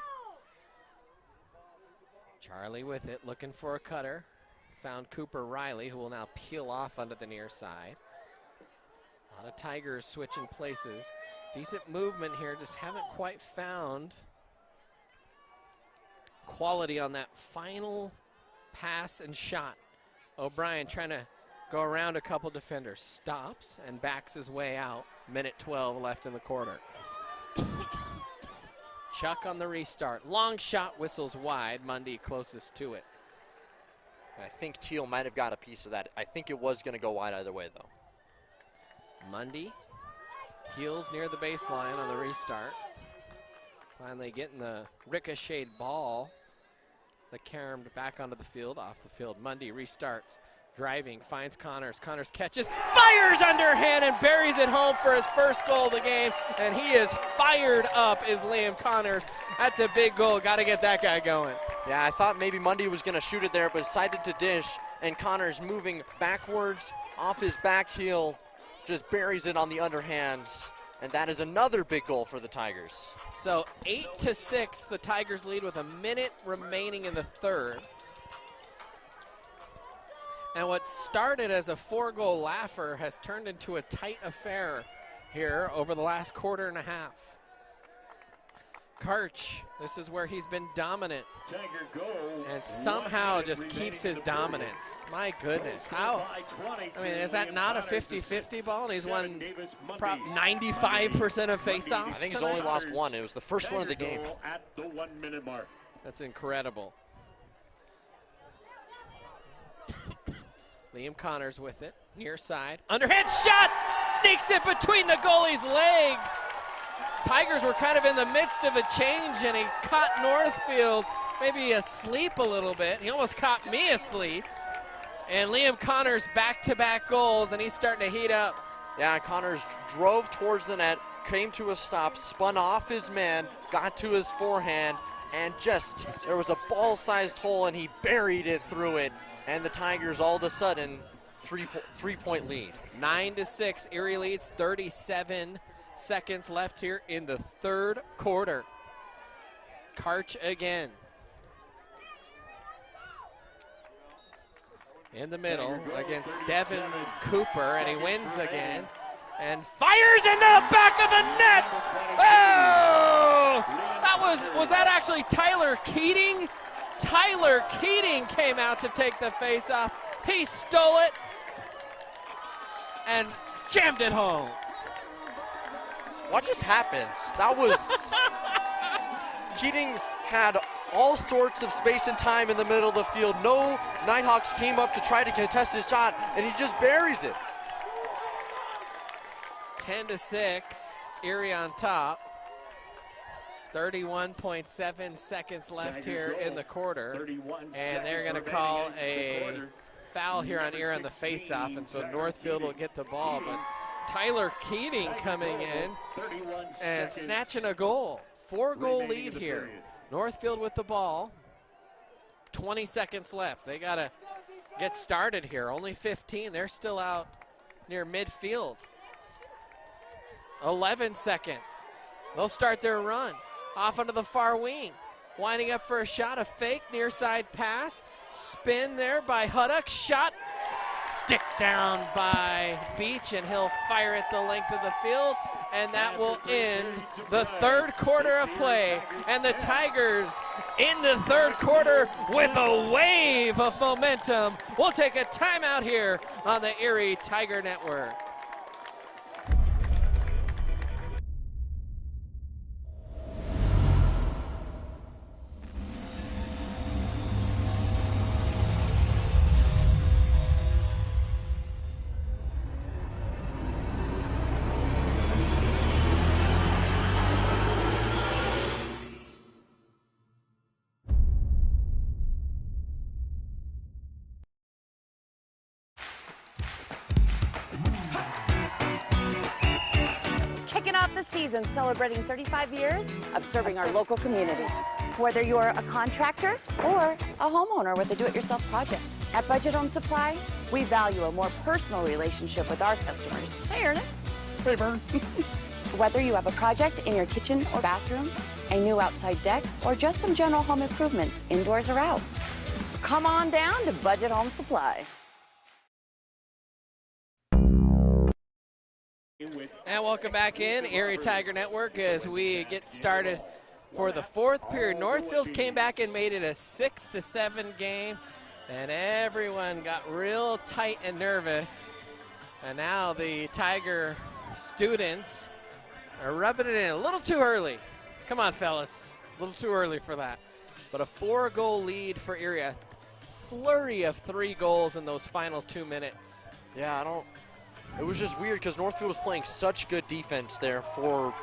Charlie with it, looking for a cutter. Found Cooper Riley, who will now peel off onto the near side. A lot of Tigers switching places. Decent movement here, just haven't quite found quality on that final pass and shot. O'Brien trying to go around a couple defenders. Stops and backs his way out. Minute 12 left in the quarter. Chuck on the restart. Long shot whistles wide. Mundy closest to it. I think Teal might have got a piece of that. I think it was going to go wide either way, though. Mundy heels near the baseline on the restart. Finally getting the ricocheted ball that caromed back onto the field, off the field. Mundy restarts. Driving, finds Connors. Connors catches, fires underhand, and buries it home for his first goal of the game. And he is fired up, is Liam Connors. That's a big goal. Got to get that guy going. Yeah, I thought maybe Mundy was going to shoot it there, but decided to dish. And Connors moving backwards off his back heel, just buries it on the underhands. And that is another big goal for the Tigers. So 8-6, the Tigers lead with a minute remaining in the third. And what started as a 4-goal laugher has turned into a tight affair here over the last quarter and a half. Karch, this is where he's been dominant. And somehow just keeps his dominance. My goodness, how? I mean, is that not a 50-50 ball? And he's won 95% of faceoffs. I think he's only lost one. It was the first one of the game. At the 1 minute mark. That's incredible. Liam Connors with it, near side. Underhand shot, sneaks it between the goalie's legs. Tigers were kind of in the midst of a change, and he caught Northfield maybe asleep a little bit. He almost caught me asleep. And Liam Connors back-to-back goals, and he's starting to heat up. Yeah, Connors drove towards the net, came to a stop, spun off his man, got to his forehand, and just, there was a ball-sized hole, and he buried it through it. And the Tigers, all of a sudden, three-point lead. 9-6, Erie leads, 37 seconds left here in the third quarter. Karch again. In the middle against Devin Cooper, and he wins again. And fires in the back of the net! Oh! Was that actually Tyler Keating? Tyler Keating came out to take the face off. He stole it and jammed it home. What just happened? That was... Keating had all sorts of space and time in the middle of the field. No Nighthawks came up to try to contest his shot, and he just buries it. 10-6, Erie on top. 31.7 seconds left here in the quarter. And they're going to call a foul here on Erie on the faceoff, and so Northfield will get the ball. But Tyler Keating coming in and snatching a goal. 4-goal lead here. Northfield with the ball. 20 seconds left. They got to get started here. Only 15. They're still out near midfield. 11 seconds. They'll start their run. Off onto the far wing. Winding up for a shot. A fake near side pass. Spin there by Huddock. Shot. Stick down by Beach, and he'll fire it the length of the field, and that will end the third quarter of play. And the Tigers in the third quarter with a wave of momentum. We'll take a timeout here on the Erie Tiger Network. The season celebrating 35 years of serving our local community. Whether you're a contractor or a homeowner with a do-it-yourself project. At Budget Home Supply, we value a more personal relationship with our customers. Hey, Ernest. Hey, Vern. Whether you have a project in your kitchen or bathroom, a new outside deck, or just some general home improvements, indoors or out, come on down to Budget Home Supply. And welcome back in, Erie Tiger Network, as we get started for the fourth period. Northfield came back and made it a 6-7 game, and everyone got real tight and nervous. And now the Tiger students are rubbing it in a little too early. Come on, fellas, a little too early for that. But a 4-goal lead for Erie, a flurry of 3 goals in those final 2 minutes. Yeah, it was just weird because Northfield was playing such good defense there for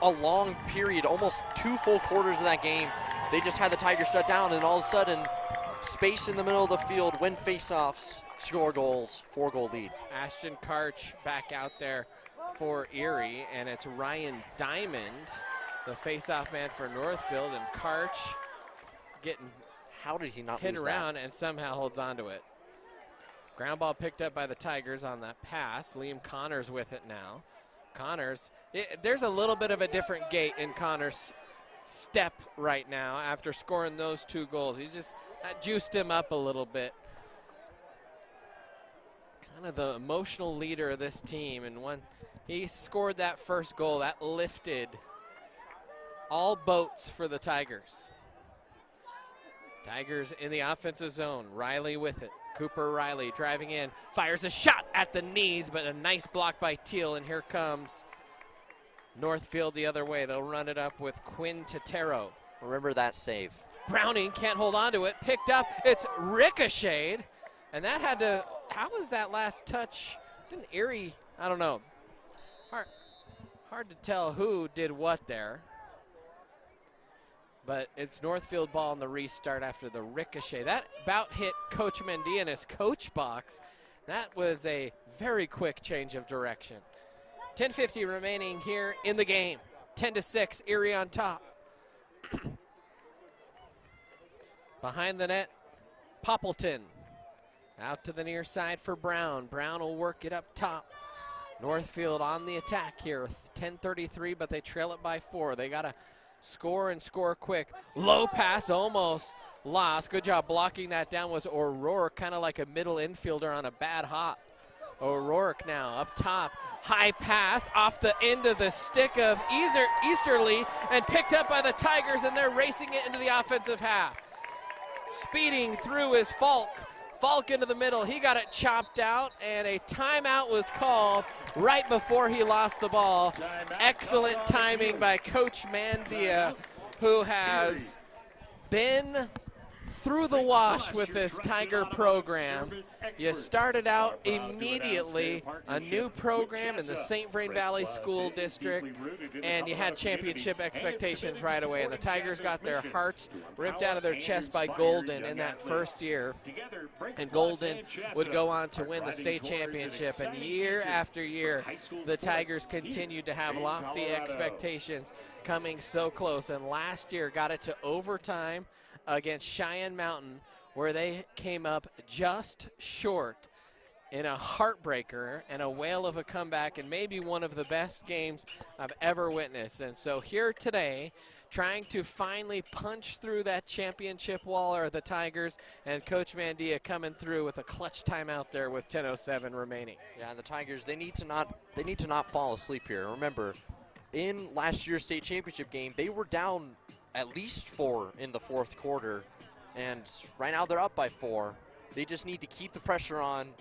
a long period, almost 2 full quarters of that game. They just had the Tigers shut down, and all of a sudden, space in the middle of the field, win faceoffs, score goals, 4-goal lead. Ashton Karch back out there for Erie, and it's Ryan Diamond, the faceoff man for Northfield, and Karch getting how did he not hit lose around that? And somehow holds on to it. Ground ball picked up by the Tigers on that pass. Liam Connors with it now. Connors, there's a little bit of a different gait in Connors' step right now after scoring those 2 goals. He's just juiced him up a little bit. Kind of the emotional leader of this team, and when he scored that first goal, that lifted all boats for the Tigers. Tigers in the offensive zone. Riley with it. Cooper Riley driving in, fires a shot at the knees, but a nice block by Teal, and here comes Northfield the other way. They'll run it up with Quinn Totero. Remember that save. Browning can't hold on to it, picked up, it's ricocheted, and that had to, how was that last touch? Didn't Erie, I don't know. Hard to tell who did what there. But it's Northfield ball in the restart after the ricochet. That about hit Coach Mendia in his coach box. That was a very quick change of direction. 10:50 remaining here in the game. 10-6, Erie on top. Behind the net, Poppleton. Out to the near side for Brown. Brown will work it up top. Northfield on the attack here with 10:33, but they trail it by 4. They got to score and score quick. Low pass, almost lost. Good job blocking that down was O'Rourke, kind of like a middle infielder on a bad hop. O'Rourke now up top. High pass off the end of the stick of Easterly and picked up by the Tigers, and they're racing it into the offensive half. Speeding through is Falk. Falk into the middle. He got it chopped out, and a timeout was called right before he lost the ball. Excellent timing by Coach Mandia, who has been through the wash with this Tiger program. You started out immediately a new program in the St. Vrain Valley School District, and you had championship expectations right away. And the Tigers got their hearts ripped out of their chest by Golden in that first year. And Golden would go on to win the state championship. And year after year, the Tigers continued to have lofty expectations, coming so close. And last year got it to overtime against Cheyenne Mountain, where they came up just short in a heartbreaker and a whale of a comeback, and maybe one of the best games I've ever witnessed. And so here today, trying to finally punch through that championship wall are the Tigers, and Coach Mandia coming through with a clutch timeout there with 10:07 remaining. Yeah, the Tigers, they need to not fall asleep here. Remember, in last year's state championship game, they were down at least 4 in the fourth quarter, and right now they're up by 4. They just need to keep the pressure on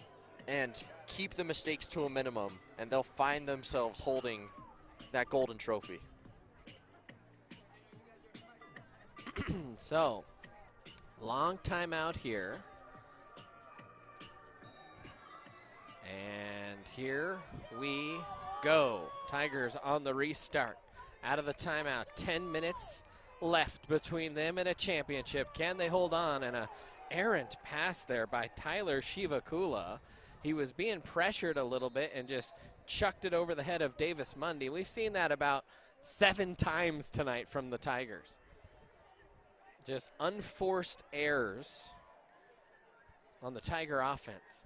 and keep the mistakes to a minimum, and they'll find themselves holding that golden trophy. So, long timeout here. And here we go. Tigers on the restart. Out of the timeout, 10 minutes left between them and a championship. Can they hold on? And a errant pass there by Tyler Shivakula. He was being pressured a little bit and just chucked it over the head of Davis Mundy. We've seen that about 7 times tonight from the Tigers. Just unforced errors on the Tiger offense.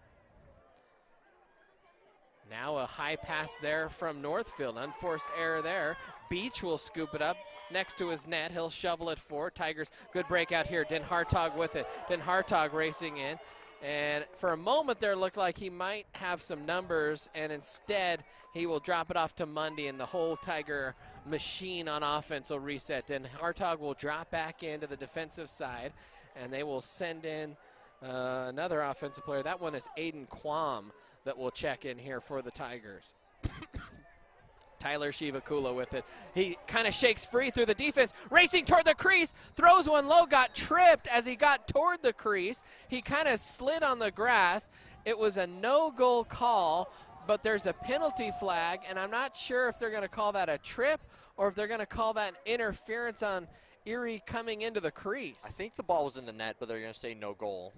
Now a high pass there from Northfield. Unforced error there. Beach will scoop it up next to his net. He'll shovel it forward. Tigers, good breakout here. Den Hartog with it. Den Hartog racing in. And for a moment there, it looked like he might have some numbers, and instead he will drop it off to Mundy, and the whole Tiger machine on offense will reset. Den Hartog will drop back into the defensive side, and they will send in another offensive player. That one is Aiden Quam that will check in here for the Tigers. Tyler Shivakula with it. He kind of shakes free through the defense, racing toward the crease, throws one low, got tripped as he got toward the crease. He kind of slid on the grass. It was a no-goal call, but there's a penalty flag, and I'm not sure if they're going to call that a trip or if they're going to call that an interference on Erie coming into the crease. I think the ball was in the net, but they're going to say no goal.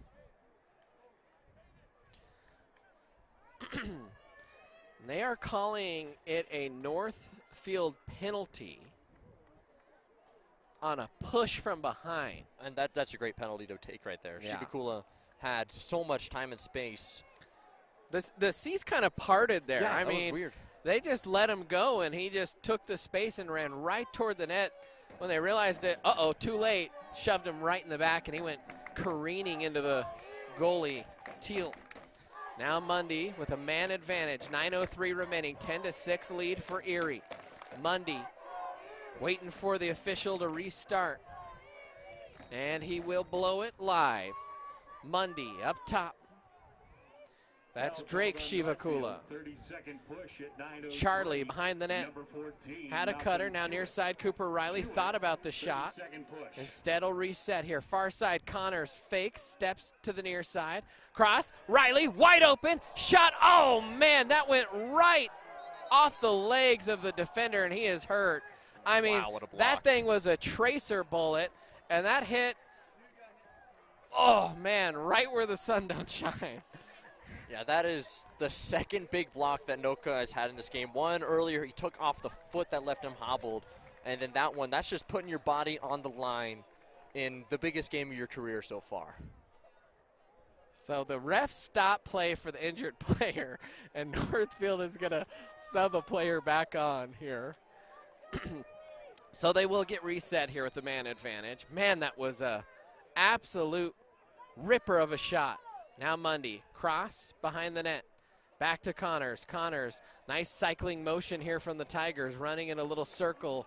They are calling it a Northfield penalty on a push from behind. And that's a great penalty to take right there. Yeah. Shivakula had so much time and space. The seas kind of parted there. Yeah, I that mean, was weird. They just let him go, and he just took the space and ran right toward the net. When they realized it, too late, shoved him right in the back, and he went careening into the goalie, Teal. Now Mundy with a man advantage, 9:03 remaining, 10-6 lead for Erie. Mundy waiting for the official to restart, and he will blow it live. Mundy up top. That's Drake Shivakula. Charlie behind the net. Had a cutter, now near side Cooper Riley thought about the shot. Instead will reset here. Far side Connors fakes, steps to the near side. Cross, Riley wide open, shot, oh man, that went right off the legs of the defender and he is hurt. I mean, Wow, what a block. that thing was a tracer bullet, and that hit, oh, man, right where the sun don't shine. Yeah, that is the second big block that Noka has had in this game. One earlier, he took off the foot that left him hobbled. And then that one, that's just putting your body on the line in the biggest game of your career so far. So the refs stop play for the injured player, and Northfield is going to sub a player back on here. So they will get reset here with the man advantage. Man, that was a absolute ripper of a shot. Now Mundy, cross behind the net. Back to Connors. Connors, nice cycling motion here from the Tigers, running in a little circle.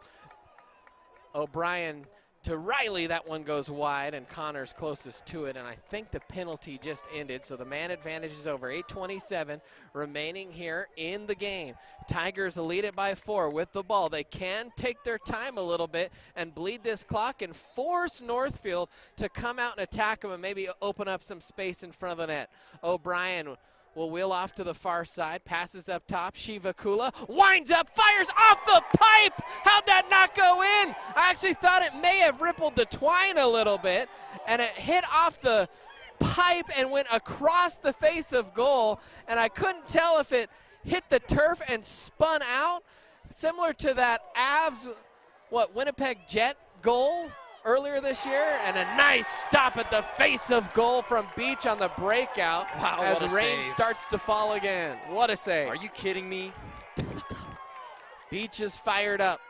O'Brien to Riley, that one goes wide, and Connors closest to it, and I think the penalty just ended, so the man advantage is over. 8:27 remaining here in the game. Tigers lead it by 4 with the ball. They can take their time a little bit and bleed this clock and force Northfield to come out and attack them and maybe open up some space in front of the net. O'Brien will wheel off to the far side, passes up top. Shiva Kula winds up, fires off the pipe. How'd that not go in? I actually thought it may have rippled the twine a little bit, and it hit off the pipe and went across the face of goal, and I couldn't tell if it hit the turf and spun out, similar to that Avs, Winnipeg Jet goal earlier this year, and a nice stop at the face of goal from Beach on the breakout. Wow, as what a rain save. starts to fall again. What a save. Are you kidding me? Beach is fired up.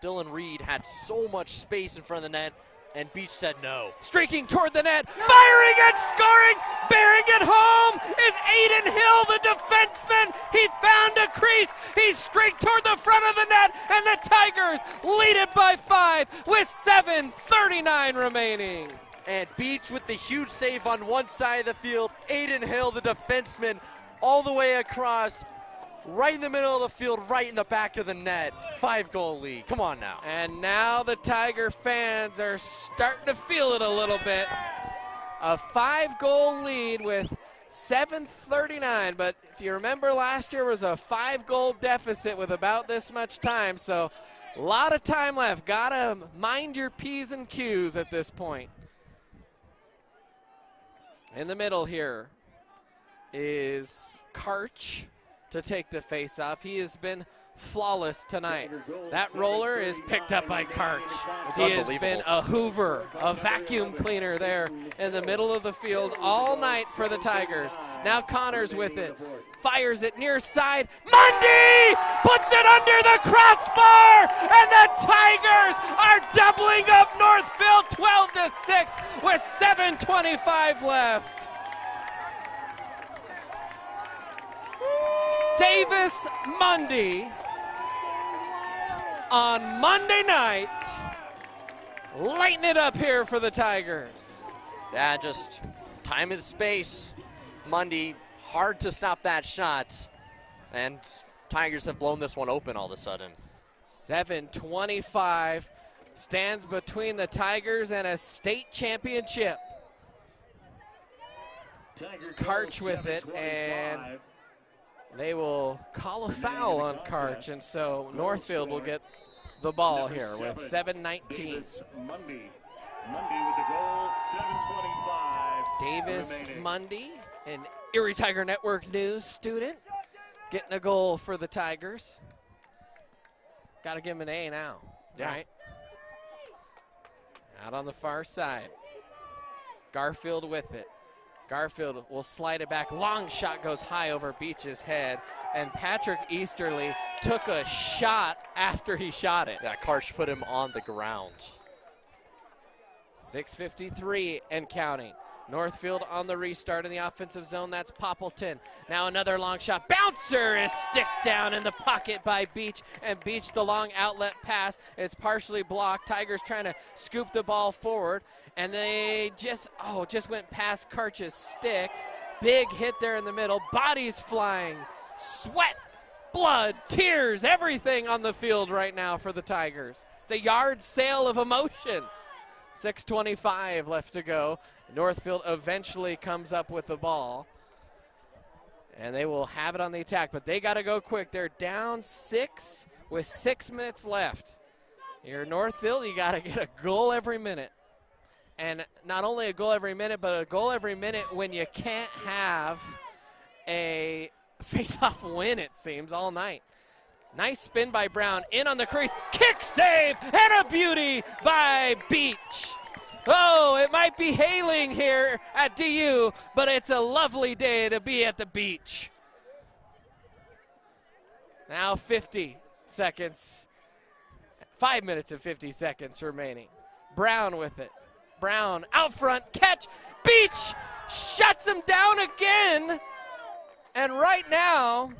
Dylan Reed had so much space in front of the net, and Beach said no. Streaking toward the net, firing and scoring, bearing it home is Aiden Hill, the defenseman. He found a crease. He streaked toward the front of the net, and the Tigers lead it by 5 with 7:39 remaining. And Beach with the huge save on one side of the field. Aiden Hill, the defenseman, all the way across, right in the middle of the field, right in the back of the net. 5-goal lead. Come on now. And now the Tiger fans are starting to feel it a little bit. A 5-goal lead with 7:39, but if you remember last year was a 5-goal deficit with about this much time, so a lot of time left. Gotta mind your P's and Q's at this point. In the middle here is Karch to take the face-off. He has been flawless tonight. That roller is picked up by Karch. He has been a hoover, a vacuum cleaner there in the middle of the field all night for the Tigers. Now Connors with it. Fires it near side. Mundy puts it under the crossbar, and the Tigers are doubling up Northfield 12-6 with 7:25 left. Davis Mundy on Monday night, lighting it up here for the Tigers. Yeah, just time and space. Mundy, hard to stop that shot. And Tigers have blown this one open all of a sudden. 7:25 stands between the Tigers and a state championship. Karch with it, and they will call a foul on Karch, and so Northfield will get the ball here with 7:19. Mundy with the goal, 7:25. Davis remaining. Mundy, an Erie Tiger Network News student, getting a goal for the Tigers. Got to give him an A now, right? Out on the far side. Garfield with it. Garfield will slide it back. Long shot goes high over Beach's head. And Patrick Easterly took a shot after he shot it. Yeah, Karch put him on the ground. 6:53 and counting. Northfield on the restart in the offensive zone. That's Poppleton. Now another long shot. Bouncer is sticked down in the pocket by Beach. And Beach, the long outlet pass. It's partially blocked. Tigers trying to scoop the ball forward. And they just went past Karch's stick. Big hit there in the middle. Bodies flying. Sweat, blood, tears, everything on the field right now for the Tigers. It's a yard sale of emotion. 6:25 left to go. Northfield eventually comes up with the ball. And they will have it on the attack, but they got to go quick. They're down 6 with 6 minutes left. You're Northfield, you got to get a goal every minute. And not only a goal every minute, but a goal every minute when you can't have a face-off win, it seems, all night. Nice spin by Brown, in on the crease, kick save, and a beauty by Beach. Oh, it might be hailing here at DU, but it's a lovely day to be at the beach. Now 50 seconds, 5 minutes and 50 seconds remaining. Brown with it. Brown out front, catch, Beach shuts him down again. And right now,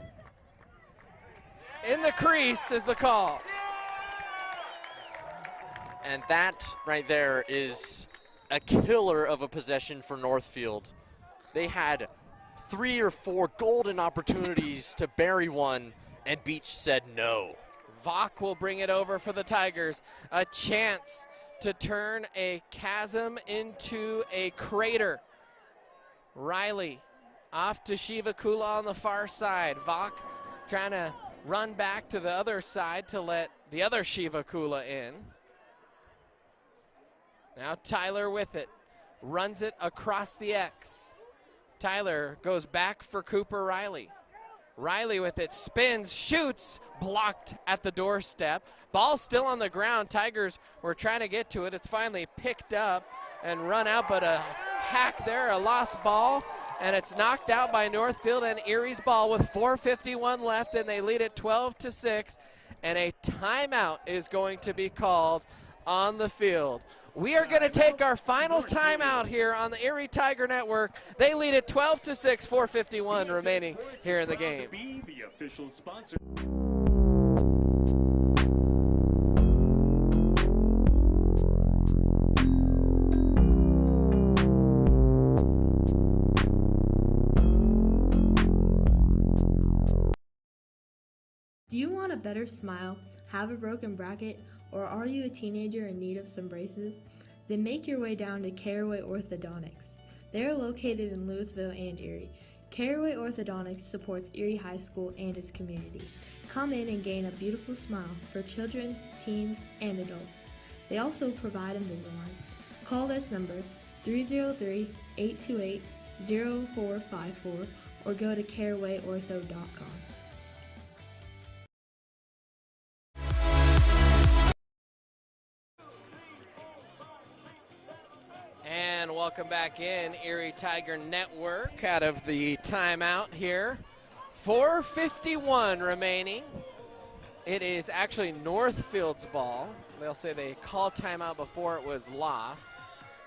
in the crease is the call. And that right there is a killer of a possession for Northfield. They had 3 or 4 golden opportunities to bury one, and Beach said no. Vach will bring it over for the Tigers. A chance to turn a chasm into a crater. Riley off to Shiva Kula on the far side. Vach trying to run back to the other side to let the other Shiva Kula in. Now Tyler with it, runs it across the X. Tyler goes back for Cooper Riley. Riley with it, spins, shoots, blocked at the doorstep. Ball still on the ground. Tigers were trying to get to it. It's finally picked up and run out, but a hack there, a lost ball, and it's knocked out by Northfield and Erie's ball with 4:51 left, and they lead it 12-6, and a timeout is going to be called on the field. We are going to take our final timeout here on the Erie Tiger Network. They lead it 12-6, 4:51 remaining here in the game. Be the official sponsor. Do you want a better smile, have a broken bracket, or are you a teenager in need of some braces? Then make your way down to Caraway Orthodontics. They are located in Louisville and Erie. Caraway Orthodontics supports Erie High School and its community. Come in and gain a beautiful smile for children, teens, and adults. They also provide Invisalign. Call this number 303-828-0454 or go to carawayortho.com. And welcome back in, Erie Tiger Network, out of the timeout here. 4:51 remaining. It is actually Northfield's ball. They'll say they called timeout before it was lost,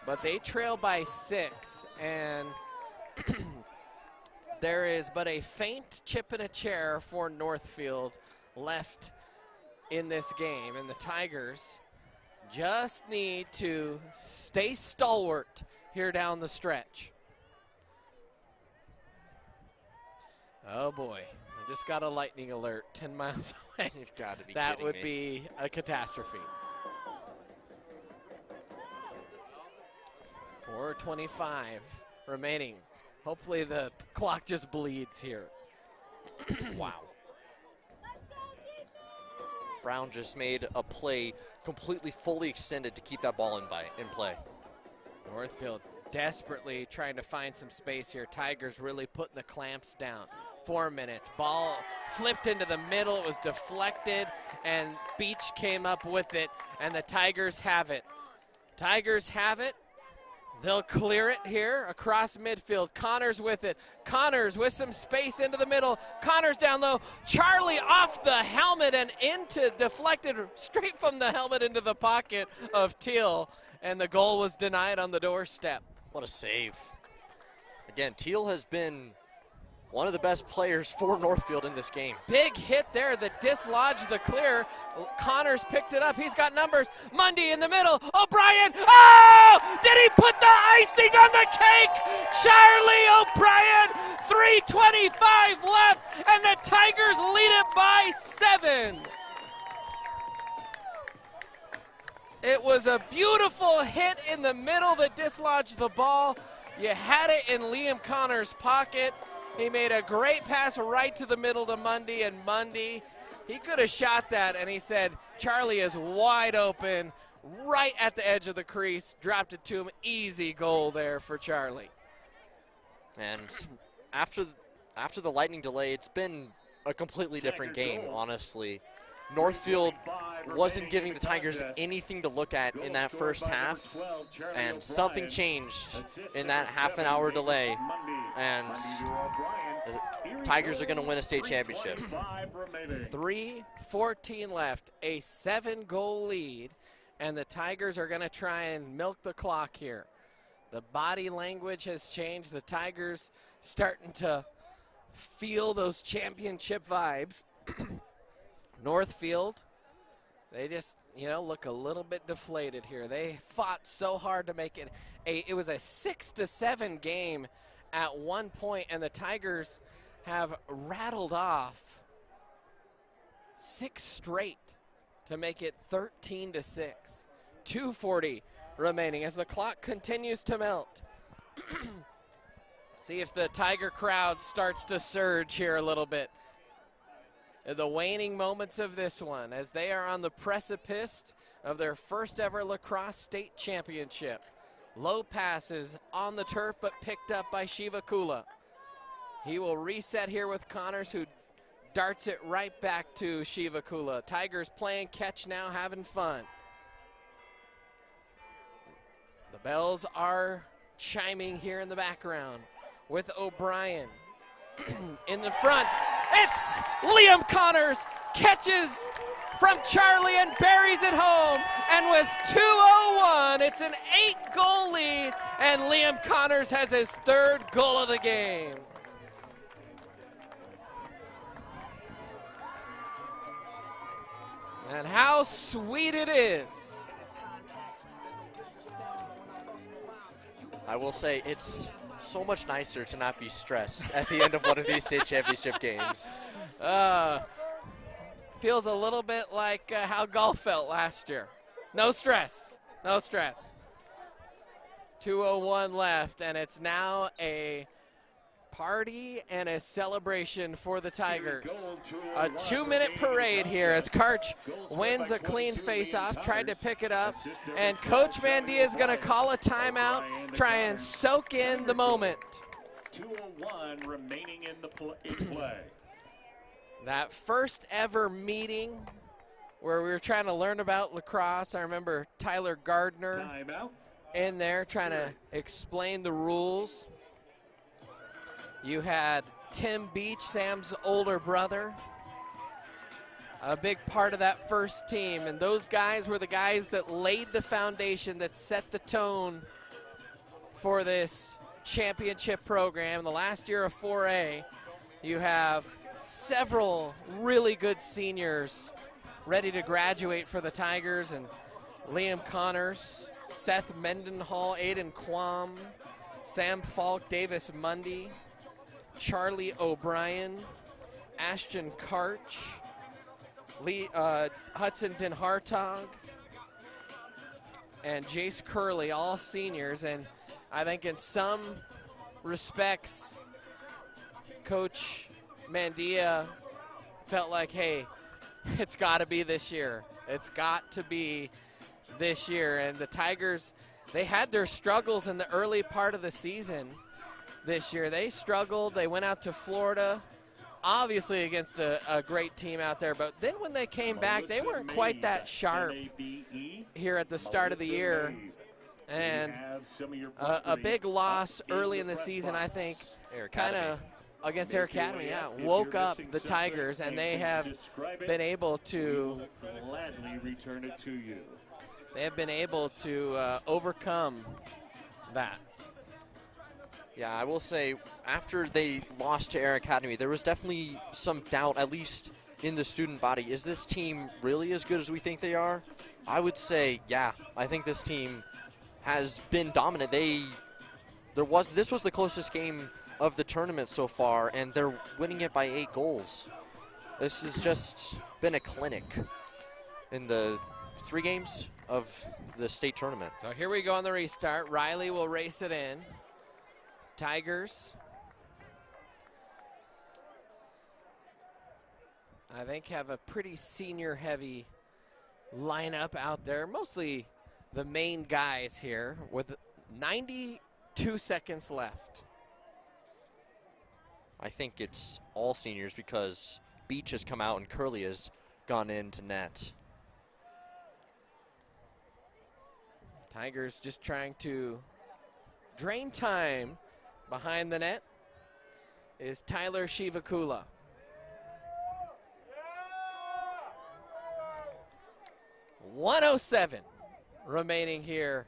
but they trail by 6, and there is but a faint chip in a chair for Northfield left in this game, and the Tigers just need to stay stalwart here down the stretch. Oh boy, I just got a lightning alert 10 miles away. You've got to be that kidding would me. be a catastrophe. 4:25 remaining. Hopefully the clock just bleeds here. Wow. Brown just made a play completely fully extended to keep that ball in play. Northfield desperately trying to find some space here. Tigers really putting the clamps down. 4 minutes. Ball flipped into the middle. It was deflected, and Beach came up with it, and the Tigers have it. Tigers have it. They'll clear it here across midfield. Connors with it. Connors with some space into the middle. Connors down low. Charlie off the helmet and into, deflected straight from the helmet into the pocket of Teal. And the goal was denied on the doorstep. What a save. Again, Teal has been one of the best players for Northfield in this game. Big hit there that dislodged the clear. Connors picked it up. He's got numbers. Mundy in the middle. O'Brien. Oh! Did he put the icing on the cake? Charlie O'Brien. 3:25 left, and the Tigers lead it by 7. It was a beautiful hit in the middle that dislodged the ball. You had it in Liam Connors' pocket. He made a great pass right to the middle to Mundy, and Mundy, he could have shot that, and he said, Charlie is wide open, right at the edge of the crease, dropped it to him. Easy goal there for Charlie. And after the lightning delay, it's been a completely different game, honestly. Northfield wasn't giving the Tigers anything to look at in that first half, and something changed in that half an hour delay, and the Tigers are going to win a state championship. 3:14 left, a 7-goal lead, and the Tigers are going to try and milk the clock here. The body language has changed. The Tigers starting to feel those championship vibes. Northfield, they just, look a little bit deflated here. They fought so hard to make it it was a 6-7 game at one point, and the Tigers have rattled off 6 straight to make it 13-6. 2:40 remaining as the clock continues to melt. See if the Tiger crowd starts to surge here a little bit. The waning moments of this one as they are on the precipice of their first ever lacrosse state championship. Low passes on the turf but picked up by Shiva Kula. He will reset here with Connors, who darts it right back to Shiva Kula. Tigers playing catch now, having fun. The bells are chiming here in the background with O'Brien in the front. It's Liam Connors, catches from Charlie and buries it home. And with 2:01, it's an 8-goal lead, and Liam Connors has his 3rd goal of the game. And how sweet it is. I will say it's so much nicer to not be stressed at the end of one of these state championship games. Feels a little bit like how golf felt last year. No stress, no stress. 2:01 left, and it's now a party and a celebration for the Tigers. A 2-minute parade here as Karch wins a clean face-off, tried to pick it up, and Coach Mandia is going to call a timeout, try and soak in the moment. 2:01 remaining in play. That first ever meeting where we were trying to learn about lacrosse, I remember Tyler Gardner in there trying to explain the rules. You had Tim Beach, Sam's older brother, a big part of that first team. And those guys were the guys that laid the foundation, that set the tone for this championship program. In the last year of 4A, you have several really good seniors ready to graduate for the Tigers. And Liam Connors, Seth Mendenhall, Aiden Quam, Sam Falk, Davis Mundy, Charlie O'Brien, Ashton Karch, Hudson Den Hartog, and Jace Curley, all seniors. And I think in some respects, Coach Mandia felt like, hey, it's got to be this year. It's got to be this year. And the Tigers, they had their struggles in the early part of the season this year. They struggled. They went out to Florida, obviously against a great team out there. But then when they came back, they weren't quite that sharp here at the start of the year. And a big loss early in the season, I think, kind of against Air Academy, woke up the Tigers, and they have been able to gladly return it to you. They have been able to overcome that. Yeah, I will say, after they lost to Air Academy, there was definitely some doubt, at least in the student body. Is this team really as good as we think they are? I would say, yeah. I think this team has been dominant. This was the closest game of the tournament so far, and they're winning it by 8 goals. This has just been a clinic in the 3 games of the state tournament. So here we go on the restart. Riley will race it in. Tigers, I think, have a pretty senior-heavy lineup out there, mostly the main guys here, with 92 seconds left. I think it's all seniors because Beach has come out and Curley has gone into net. Tigers just trying to drain time. Behind the net is Tyler Shivakula. .107 remaining here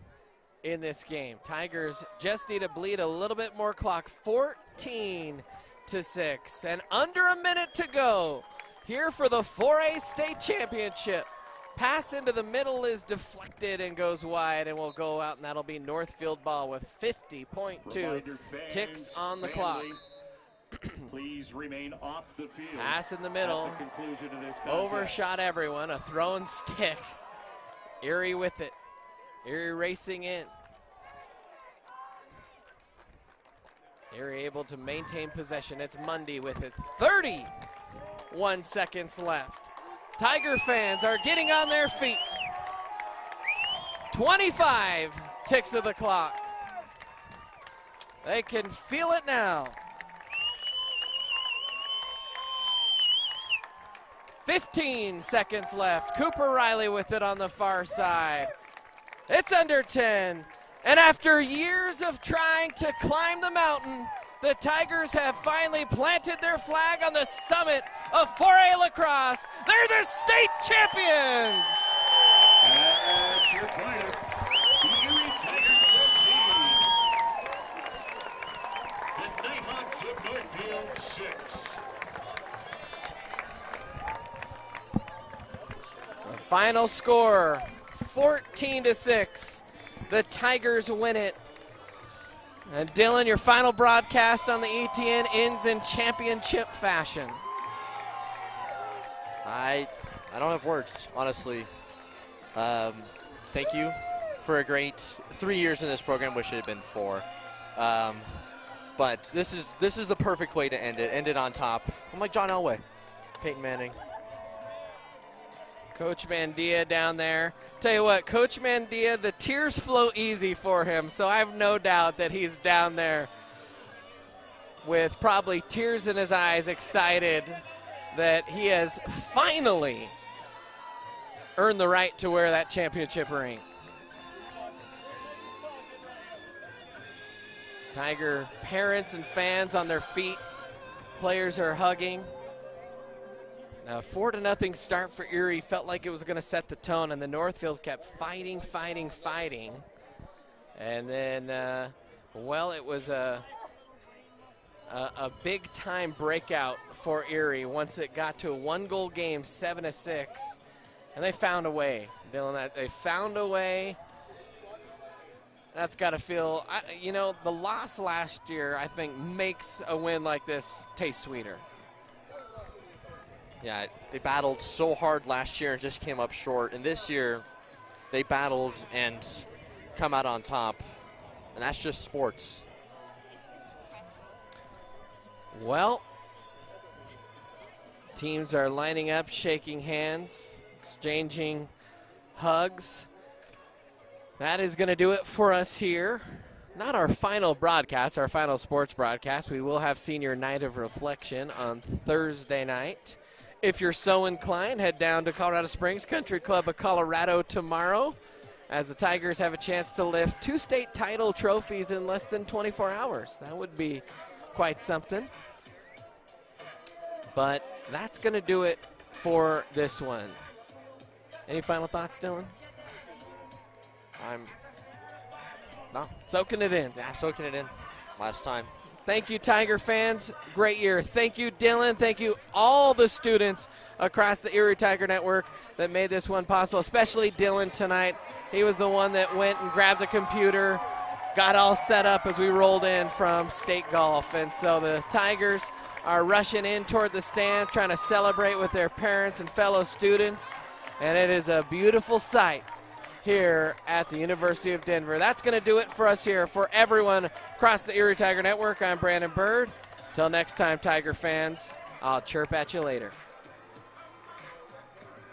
in this game. Tigers just need to bleed a little bit more clock. 14-6 and under a minute to go here for the 4A state championship. Pass into the middle is deflected and goes wide and will go out, and that'll be Northfield ball with 50.2 ticks on the clock. Please remain off the field. Pass in the middle. At the conclusion of this contest. Overshot everyone. A thrown stick. Erie with it. Erie racing in. Erie able to maintain possession. It's Mundy with it. 31 seconds left. Tiger fans are getting on their feet. 25 ticks of the clock. They can feel it now. 15 seconds left. Cooper Riley with it on the far side. It's under 10. And after years of trying to climb the mountain, the Tigers have finally planted their flag on the summit of 4A lacrosse. They're the state champions! At your final, the Erie Tigers 14. The Nighthawks of Northfield 6. The final score, 14-6. The Tigers win it. And Dylan, your final broadcast on the ETN ends in championship fashion. I don't have words, honestly. Thank you for a great 3 years in this program. Wish it had been 4. But this is the perfect way to end it. End it on top. I'm like John Elway, Peyton Manning. Coach Mandia down there. Tell you what, Coach Mandia, the tears flow easy for him, so I have no doubt that he's down there with probably tears in his eyes, excited that he has finally earned the right to wear that championship ring. Tiger parents and fans on their feet. Players are hugging. Now, 4-0 start for Erie. Felt like it was going to set the tone, and the Northfield kept fighting. And then, well, it was a big-time breakout for Erie once it got to a 1-goal game, 7-6. And they found a way, Dylan. They found a way. That's got to feel, the loss last year, I think, makes a win like this taste sweeter. Yeah, they battled so hard last year and just came up short. And this year, they battled and come out on top. And that's just sports. Well, teams are lining up, shaking hands, exchanging hugs. That is going to do it for us here. Not our final broadcast, our final sports broadcast. We will have senior night of reflection on Thursday night. If you're so inclined, head down to Colorado Springs Country Club of Colorado tomorrow as the Tigers have a chance to lift 2 state title trophies in less than 24 hours. That would be quite something. But that's going to do it for this one. Any final thoughts, Dylan? No. Soaking it in. Yeah, soaking it in. Last time. Thank you, Tiger fans. Great year. Thank you, Dylan. Thank you, all the students across the Erie Tiger Network that made this one possible, especially Dylan tonight. He was the one that went and grabbed the computer, got all set up as we rolled in from state golf. And so the Tigers are rushing in toward the stand, trying to celebrate with their parents and fellow students. And it is a beautiful sight here at the University of Denver. That's going to do it for us here. For everyone across the Erie Tiger Network, I'm Brandon Bird. Till next time, Tiger fans, I'll chirp at you later.